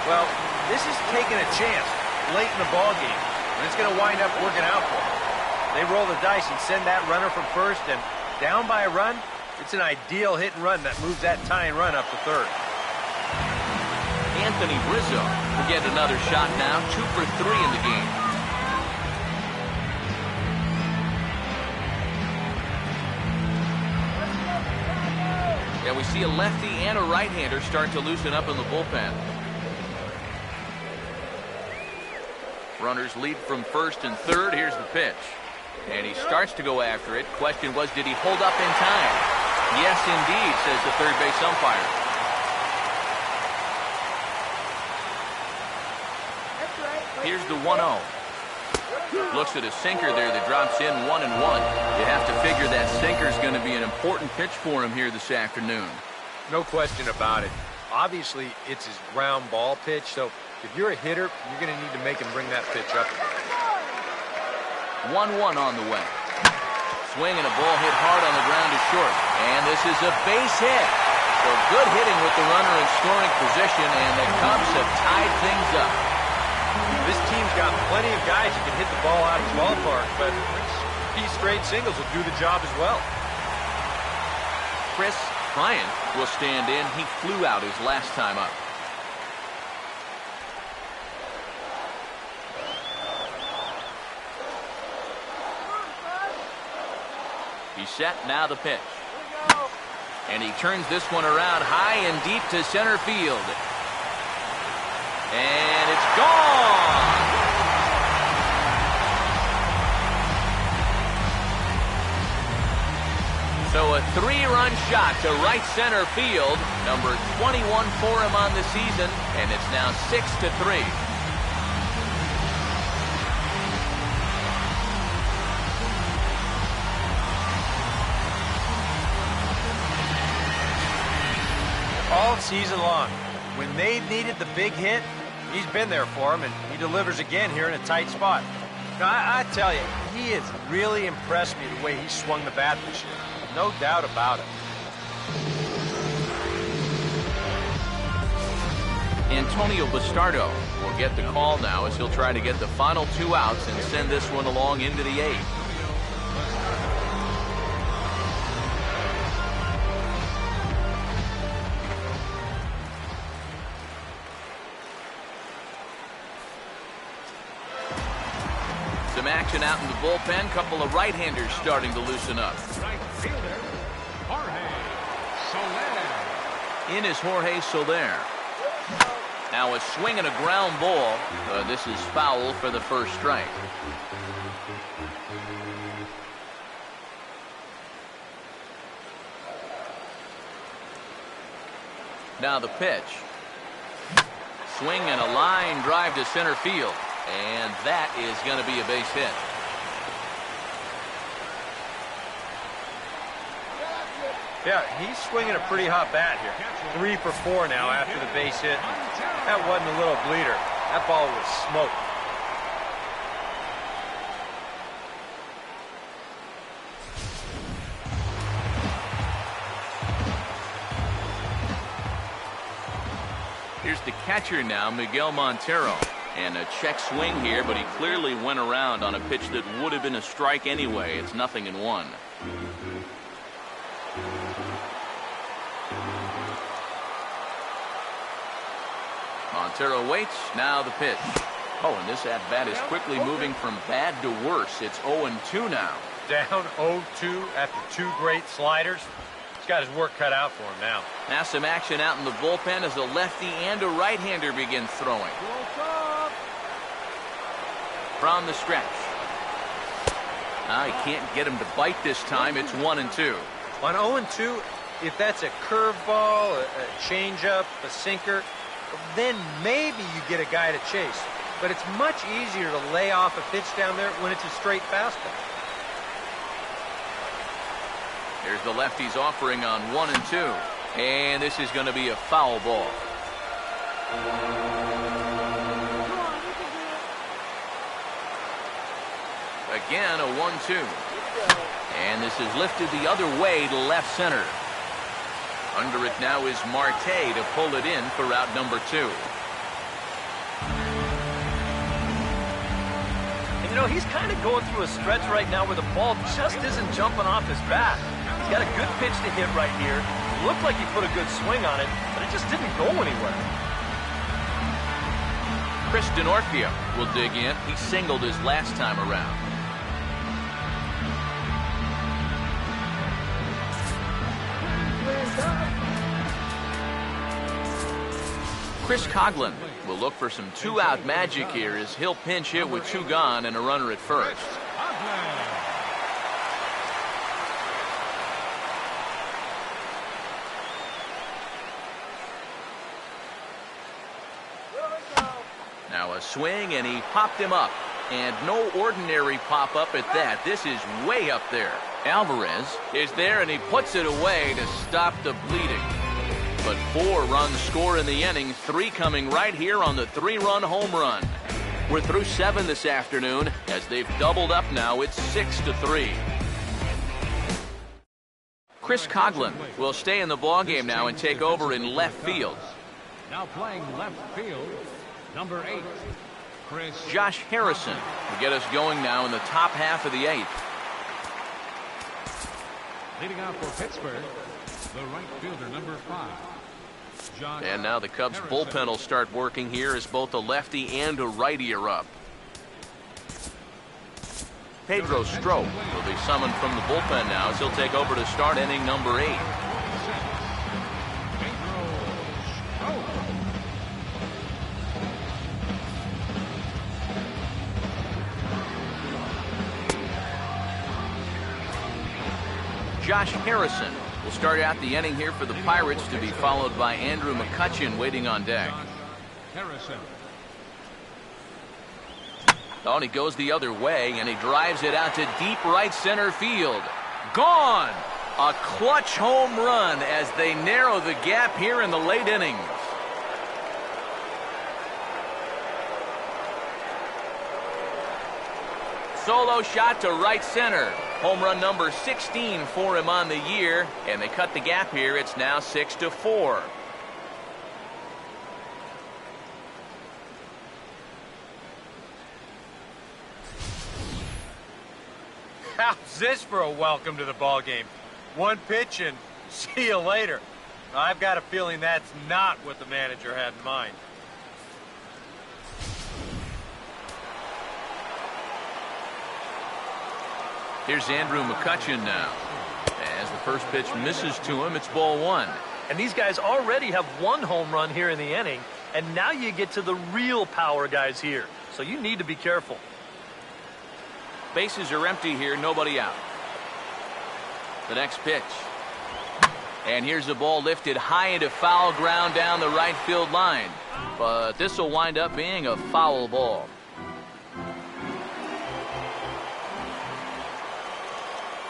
Well, this is taking a chance late in the ball game, and it's going to wind up working out for them. They roll the dice and send that runner from first, and down by a run, it's an ideal hit and run that moves that tying run up to third. Anthony Rizzo will get another shot now, 2 for 3 in the game. And we see a lefty and a right-hander start to loosen up in the bullpen. Runners lead from first and third. Here's the pitch. And he starts to go after it. Question was, did he hold up in time? Yes, indeed, says the third base umpire. Here's the 1-0. Looks at a sinker there that drops in 1-1. You have to figure that sinker is going to be an important pitch for him here this afternoon. No question about it. Obviously, it's his ground ball pitch, so if you're a hitter, you're going to need to make him bring that pitch up. 1-1 on the way. Swing and a ball hit hard on the ground to short. And this is a base hit. So good hitting with the runner in scoring position, and the Cubs have tied things up. This team's got plenty of guys who can hit the ball out of the ballpark, but 3 straight singles will do the job as well. Chris Bryant will stand in. He flew out his last time up. He's set, now the pitch. And he turns this one around high and deep to center field. And it's gone! So a 3-run shot to right center field. Number 21 for him on the season, and it's now 6-3. All season long, when they've needed the big hit, he's been there for them, and he delivers again here in a tight spot. Now, I tell you, he has really impressed me the way he swung the bat this year. No doubt about it. Antonio Bastardo will get the call now as he'll try to get the final 2 outs and send this one along into the 8th. Some action out in the bullpen. Couple of right-handers starting to loosen up. Right fielder, Jorge Soler. In is Jorge Soler. Now a swing and a ground ball. This is foul for the first strike. Now the pitch. Swing and a line drive to center field. And that is going to be a base hit. Yeah, he's swinging a pretty hot bat here. 3 for 4 now after the base hit. That wasn't a little bleeder. That ball was smoked. Here's the catcher now, Miguel Montero. And a check swing here, but he clearly went around on a pitch that would have been a strike anyway. It's 0-1. Montero waits. Now the pitch. Oh, and this at-bat is quickly moving from bad to worse. It's 0-2 now. Down 0-2 after 2 great sliders. He's got his work cut out for him now. Now some action out in the bullpen as a lefty and a right-hander begin throwing. From the stretch. He can't get him to bite this time. It's 1-2. On 0-2, if that's a curveball, a changeup, a sinker, then maybe you get a guy to chase. But it's much easier to lay off a pitch down there when it's a straight fastball. Here's the lefty's offering on 1-2. And this is going to be a foul ball. Again, a 1-2. And this is lifted the other way to left center. Under it now is Marte to pull it in for out number 2. And you know, he's kind of going through a stretch right now where the ball just isn't jumping off his bat. He's got a good pitch to hit right here. It looked like he put a good swing on it, but it just didn't go anywhere. Chris Denorfia will dig in. He singled his last time around. Chris Coughlin will look for some two-out magic here as he'll pinch hit with 2 gone and a runner at first. Now a swing, and he popped him up. And no ordinary pop-up at that. This is way up there. Alvarez is there, and he puts it away to stop the bleeding. But 4 runs score in the inning, 3 coming right here on the 3-run home run. We're through 7 this afternoon. As they've doubled up now, it's 6-3. Chris Coughlin will stay in the ballgame now and take over in left field. Now playing left field, number 8, Chris. Josh Harrison will get us going now in the top half of the 8th. Leading out for Pittsburgh, the right fielder, number 5. And now the Cubs bullpen will start working here as both a lefty and a righty are up. Pedro Strop will be summoned from the bullpen now as he'll take over to start inning number 8. Josh Harrison will start out the inning here for the Pirates, to be followed by Andrew McCutchen waiting on deck. Harrison. Oh, and he goes the other way, and he drives it out to deep right center field. Gone! A clutch home run as they narrow the gap here in the late innings. Solo shot to right center. Home run number 16 for him on the year, and they cut the gap here. It's now 6-4. How's this for a welcome to the ball game? 1 pitch and see you later. I've got a feeling that's not what the manager had in mind. Here's Andrew McCutchen now. As the first pitch misses to him, it's ball 1. And these guys already have 1 home run here in the inning, and now you get to the real power guys here. So you need to be careful. Bases are empty here, nobody out. The next pitch. And here's the ball lifted high into foul ground down the right field line. But this will wind up being a foul ball.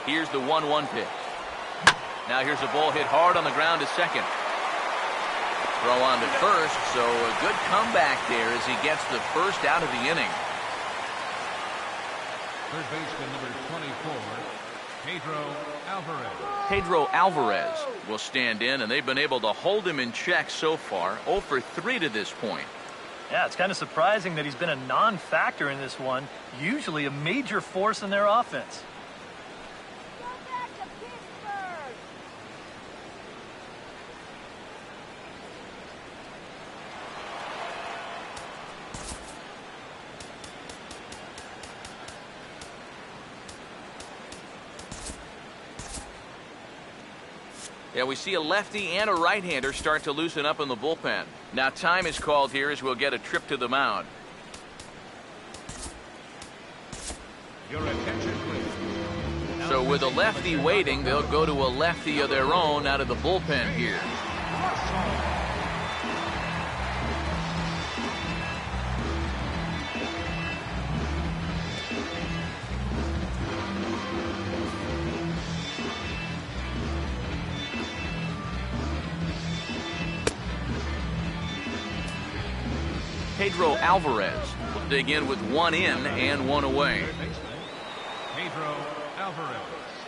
Here's the 1-1 pitch. Now here's a ball hit hard on the ground to second. Throw on to first, so a good comeback there as he gets the first out of the inning. Third baseman, number 24, Pedro Alvarez. Pedro Alvarez will stand in, and they've been able to hold him in check so far. 0 for 3 to this point. Yeah, it's kind of surprising that he's been a non-factor in this one. Usually a major force in their offense. Yeah, we see a lefty and a right-hander start to loosen up in the bullpen. Now time is called here as we'll get a trip to the mound. Your attention, please. So with a lefty waiting, they'll go to a lefty of their own out of the bullpen here. Pedro Alvarez will dig in with 1 in and 1 away. Pedro Alvarez.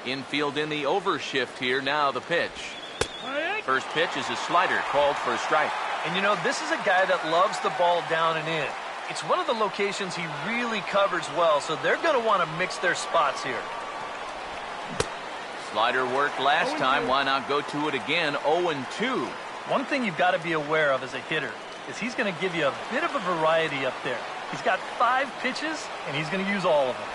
Infield in the overshift here. Now the pitch. First pitch is a slider called for a strike. And you know, this is a guy that loves the ball down and in. It's one of the locations he really covers well, so they're going to want to mix their spots here. Slider worked last time. Why not go to it again? 0-2. One thing you've got to be aware of as a hitter is he's going to give you a bit of a variety up there. He's got 5 pitches, and he's going to use all of them.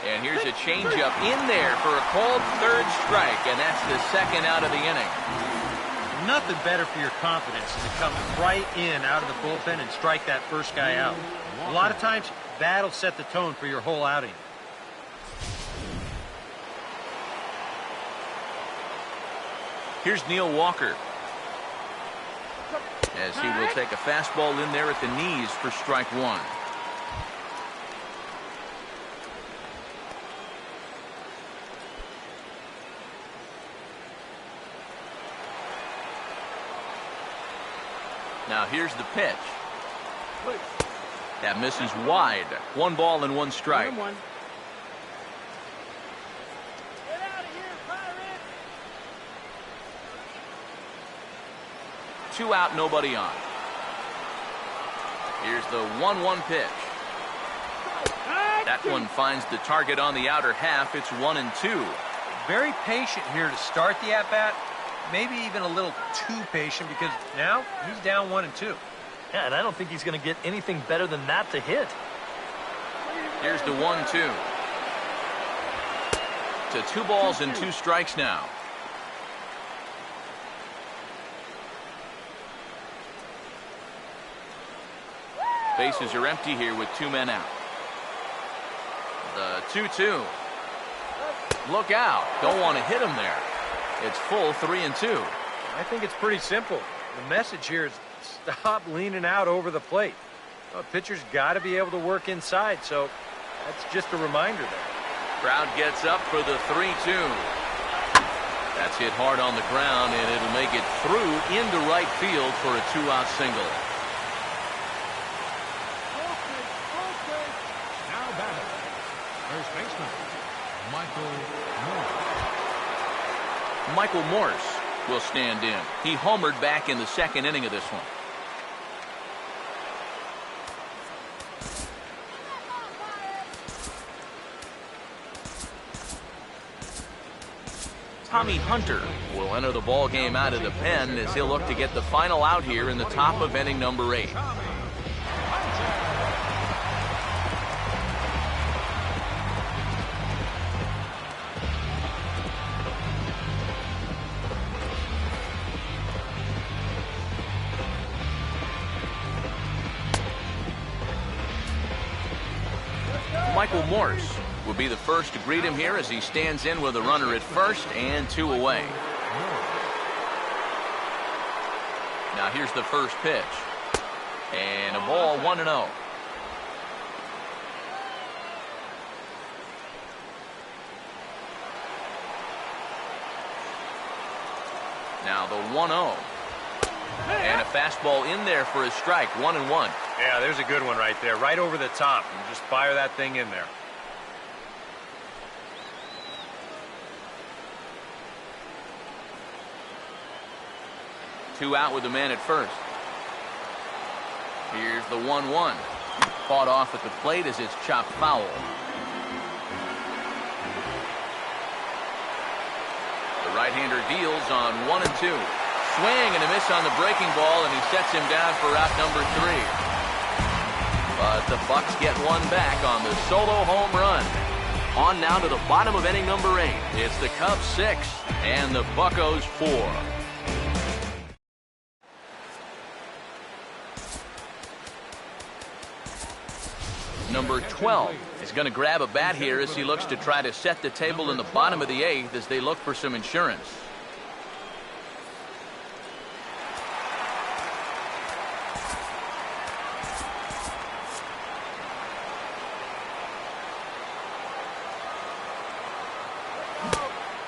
And here's a changeup in there for a called third strike, and that's the second out of the inning. Nothing better for your confidence than to come right in out of the bullpen and strike that first guy out. A lot of times, that'll set the tone for your whole outing. Here's Neil Walker, as he will take a fastball in there at the knees for strike 1. Now here's the pitch. That misses wide. 1 ball and 1 strike. 2 out, nobody on. Here's the 1-1 pitch. That one finds the target on the outer half. It's 1-2. Very patient here to start the at-bat. Maybe even a little too patient because now he's down 1-2. Yeah, and I don't think he's going to get anything better than that to hit. Here's the 1-2. To 2 balls and 2 strikes now. Bases are empty here with 2 men out. The 2-2. Look out. Don't want to hit him there. It's full 3-2. I think it's pretty simple. The message here is stop leaning out over the plate. Well, pitcher's got to be able to work inside, so that's just a reminder there. Crowd gets up for the 3-2. That's hit hard on the ground, and it'll make it through into right field for a 2-out single. Now batting, first baseman, Michael Morse. Michael Morse will stand in. He homered back in the 2nd inning of this one. Tommy Hunter will enter the ball game out of the pen as he'll look to get the final out here in the top of inning number 8. Michael Morse will be the first to greet him here as he stands in with a runner at first and 2 away. Now here's the first pitch. And a ball 1-0. Now the 1-0. And a fastball in there for a strike. 1-1. Yeah, there's a good one right there. Right over the top. And just fire that thing in there. Two out with the man at first. Here's the 1-1. Fought off at the plate as it's chopped foul. The right-hander deals on 1-2. Swing and a miss on the breaking ball, and he sets him down for out number 3. But the Bucks get one back on the solo home run. On now to the bottom of inning number 8. It's the Cubs 6 and the Buccos 4. Number 12 is going to grab a bat here as he looks to try to set the table in the bottom of the 8th as they look for some insurance.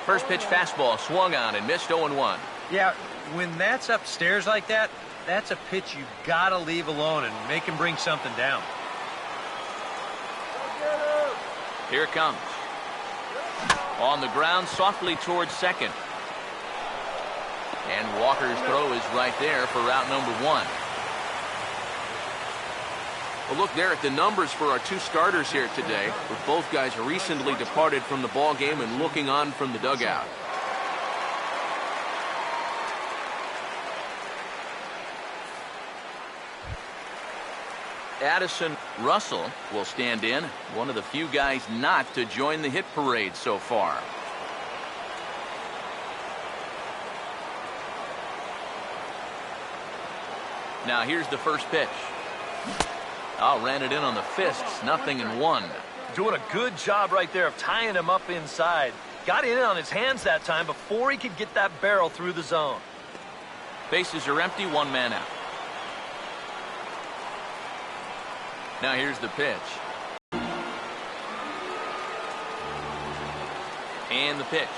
First pitch fastball swung on and missed 0-1. Yeah, when that's upstairs like that, that's a pitch you got to leave alone and make him bring something down. Here it comes. On the ground, softly towards second. And Walker's throw is right there for route number 1. Well, look there at the numbers for our 2 starters here today, with both guys recently departed from the ball game and looking on from the dugout. Addison Russell will stand in, one of the few guys not to join the hit parade so far. Now here's the first pitch. Oh, ran it in on the fists, 0-1. Doing a good job right there of tying him up inside. Got in on his hands that time before he could get that barrel through the zone. Bases are empty, 1 man out. Now here's the pitch. And the pitch.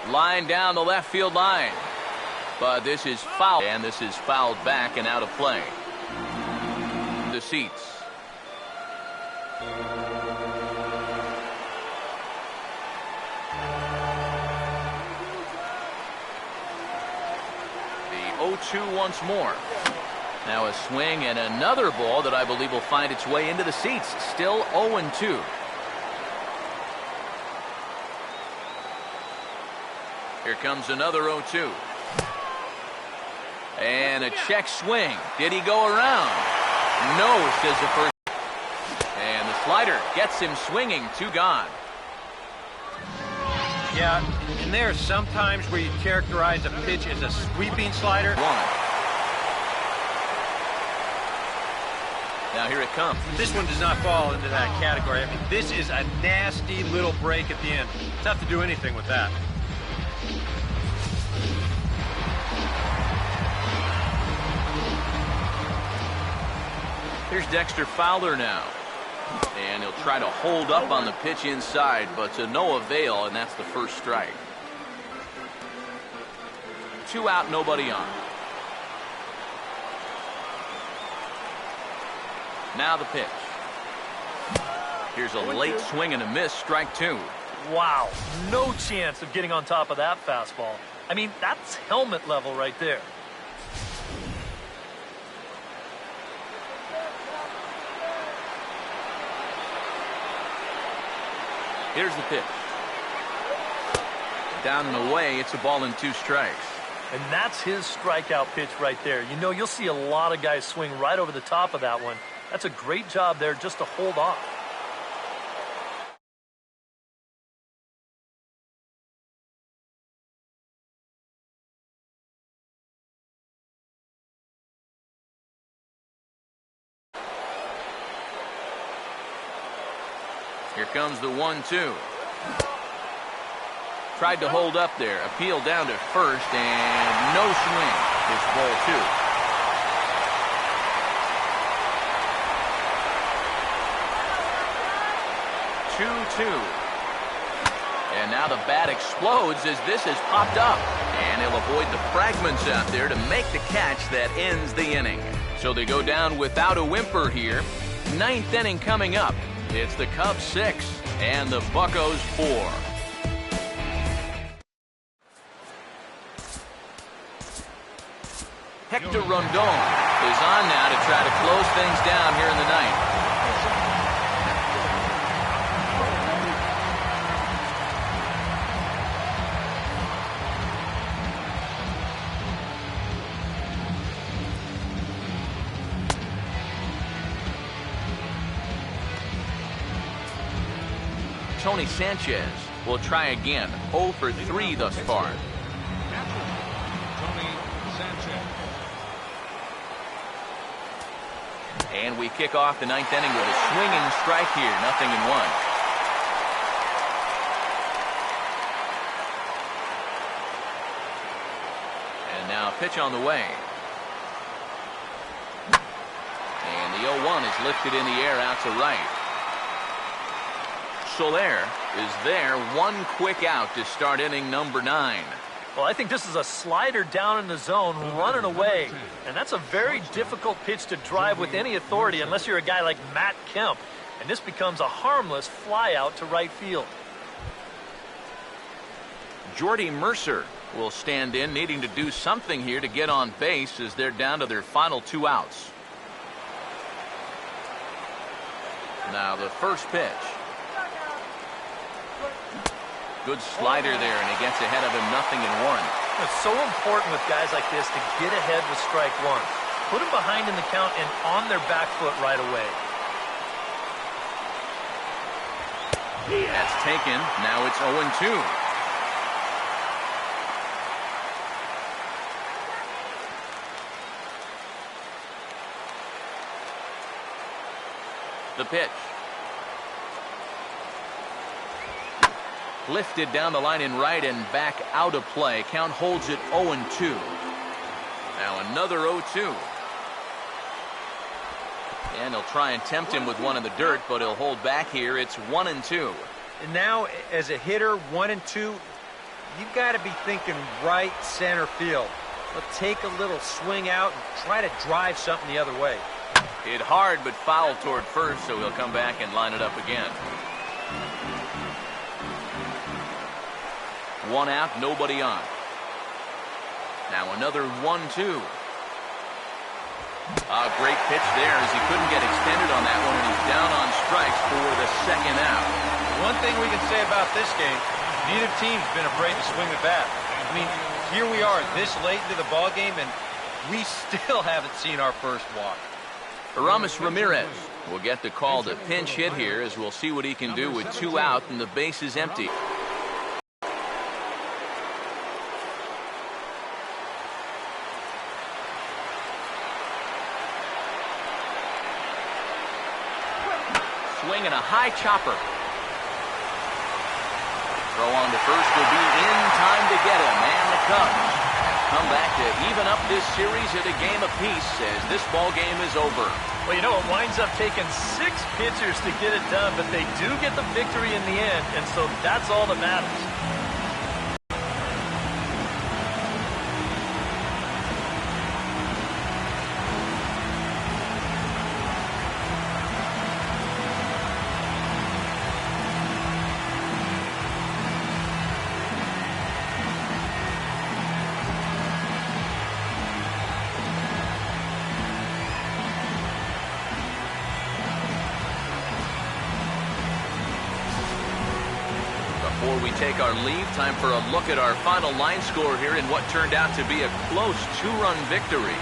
Line down the left field line. But this is foul, and this is fouled back and out of play. The seats. The 0-2 once more. Now a swing and another ball that I believe will find its way into the seats. Still 0-2. Here comes another 0-2. And a check swing. Did he go around? No, says the first. And the slider gets him swinging. 2 gone. Yeah, and there are some times where you characterize a pitch as a sweeping slider. 1. Now here it comes. This one does not fall into that category. I mean, this is a nasty little break at the end. Tough to do anything with that. Here's Dexter Fowler now. And he'll try to hold up on the pitch inside, but to no avail, and that's the first strike. 2 out, nobody on. Now the pitch. Here's a late swing and a miss, strike 2. Wow, no chance of getting on top of that fastball. I mean, that's helmet level right there. Here's the pitch. Down and away, it's a ball and 2 strikes. And that's his strikeout pitch right there. You know, you'll see a lot of guys swing right over the top of that one. That's a great job there just to hold off. Here comes the 1-2. Tried to hold up there. Appeal down to first, and no swing. It's ball 2. 2-2. And now the bat explodes as this has popped up. And he'll avoid the fragments out there to make the catch that ends the inning. So they go down without a whimper here. 9th inning coming up. It's the Cubs 6 and the Buccos 4. Hector Rondon is on now to try to close things down here in the ninth. Tony Sanchez will try again. 0 for 3 thus far. Tony Sanchez. And we kick off the 9th inning with a swinging strike here. 0-1. And now a pitch on the way. And the 0-1 is lifted in the air out to right. Soler is there. 1 quick out to start inning number 9. Well, I think this is a slider down in the zone, running away. And that's a very difficult pitch to drive with any authority unless you're a guy like Matt Kemp. And this becomes a harmless fly out to right field. Jordy Mercer will stand in, needing to do something here to get on base as they're down to their final 2 outs. Now the first pitch. Good slider there, and he gets ahead of him, 0-1. It's so important with guys like this to get ahead with strike one. Put them behind in the count and on their back foot right away. That's taken. Now it's 0-2. The pitch. Lifted down the line in right and back out of play. Count holds it 0-2. Now another 0-2. And he'll try and tempt him with one in the dirt, but he'll hold back here. It's 1-2. And now, as a hitter, 1-2, you've got to be thinking right center field. But take a little swing out and try to drive something the other way. Hit hard, but foul toward first, so he'll come back and line it up again. 1 out, nobody on. Now another 1-2. A great pitch there as he couldn't get extended on that one, and he's down on strikes for the 2nd out. One thing we can say about this game, neither team's been afraid to swing the bat. I mean, here we are this late into the ball game, and we still haven't seen our first walk. Aramis Ramirez will get the call to pinch hit here, as we'll see what he can do with 2 out and the base is empty. Swinging a high chopper. Throw on to first will be in time to get him, and the Cubs come back to even up this series at a game apiece as this ball game is over. Well, you know, it winds up taking 6 pitchers to get it done, but they do get the victory in the end, and so that's all that matters. Before we take our leave, time for a look at our final line score here in what turned out to be a close 2-run victory.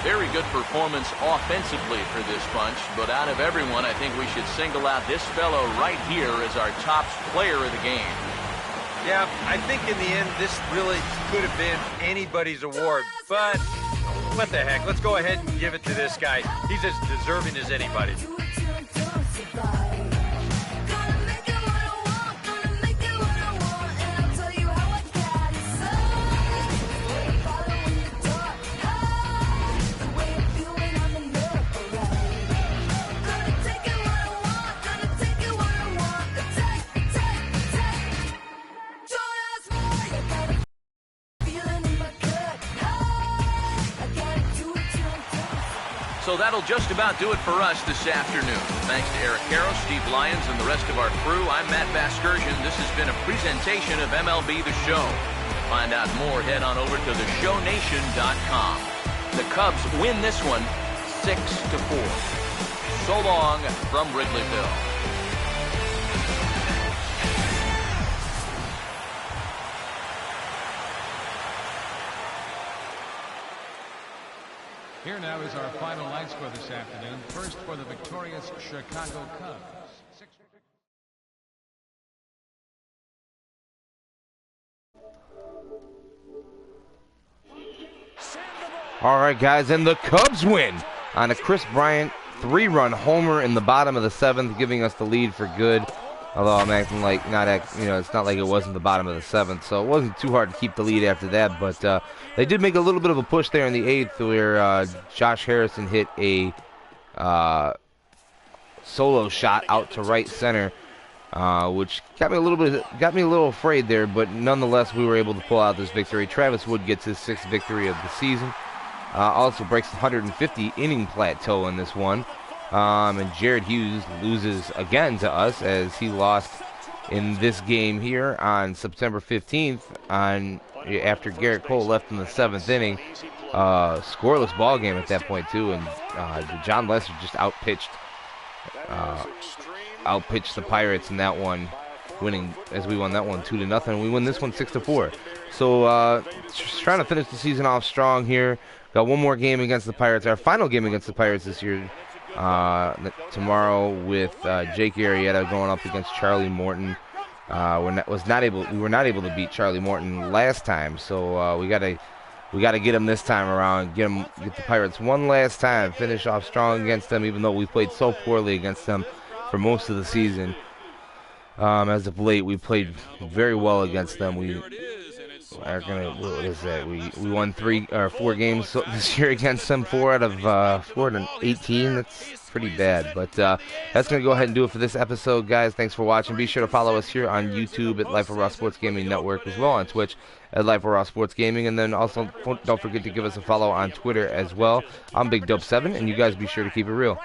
Very good performance offensively for this bunch, but out of everyone, I think we should single out this fellow right here as our top player of the game. Yeah, I think in the end, this really could have been anybody's award, but what the heck, let's go ahead and give it to this guy. He's as deserving as anybody. So that'll just about do it for us this afternoon. Thanks to Eric Harrow, Steve Lyons, and the rest of our crew. I'm Matt Vasgersian. This has been a presentation of MLB The Show. To find out more, head on over to theshownation.com. The Cubs win this one 6-4. So long from Wrigleyville. Here now is our final line score this afternoon. First for the victorious Chicago Cubs. All right, guys, and the Cubs win on a Chris Bryant 3-run homer in the bottom of the 7th, giving us the lead for good. Although I'm acting like it's not like it wasn't the bottom of the 7th, so it wasn't too hard to keep the lead after that. But they did make a little bit of a push there in the 8th, where Josh Harrison hit a solo shot out to right center, which got me a little afraid there. But nonetheless, we were able to pull out this victory. Travis Wood gets his 6th victory of the season. Also breaks the 150 inning plateau in this one. And Jared Hughes loses again to us as he lost in this game here on September 15th after Garrett Cole left in the 7th inning. Scoreless ball game at that point too, and John Lesser just outpitched the Pirates in that one, winning as we won that one 2-0. We win this one 6-4. So just trying to finish the season off strong here. Got one more game against the Pirates, our final game against the Pirates this year. Tomorrow with Jake Arrieta going up against Charlie Morton. We were not able to beat Charlie Morton last time, so we got to get him this time around. Get the Pirates one last time. Finish off strong against them, even though we played so poorly against them for most of the season. As of late, we played very well against them. We won 4 games this year against them. 4 out of 18. That's pretty bad. But that's going to go ahead and do it for this episode, guys. Thanks for watching. Be sure to follow us here on YouTube at Life of Raw Sports Gaming Network, as well on Twitch at Life of Raw Sports Gaming. And then also don't forget to give us a follow on Twitter as well. I'm Big Dope 7, and you guys be sure to keep it real.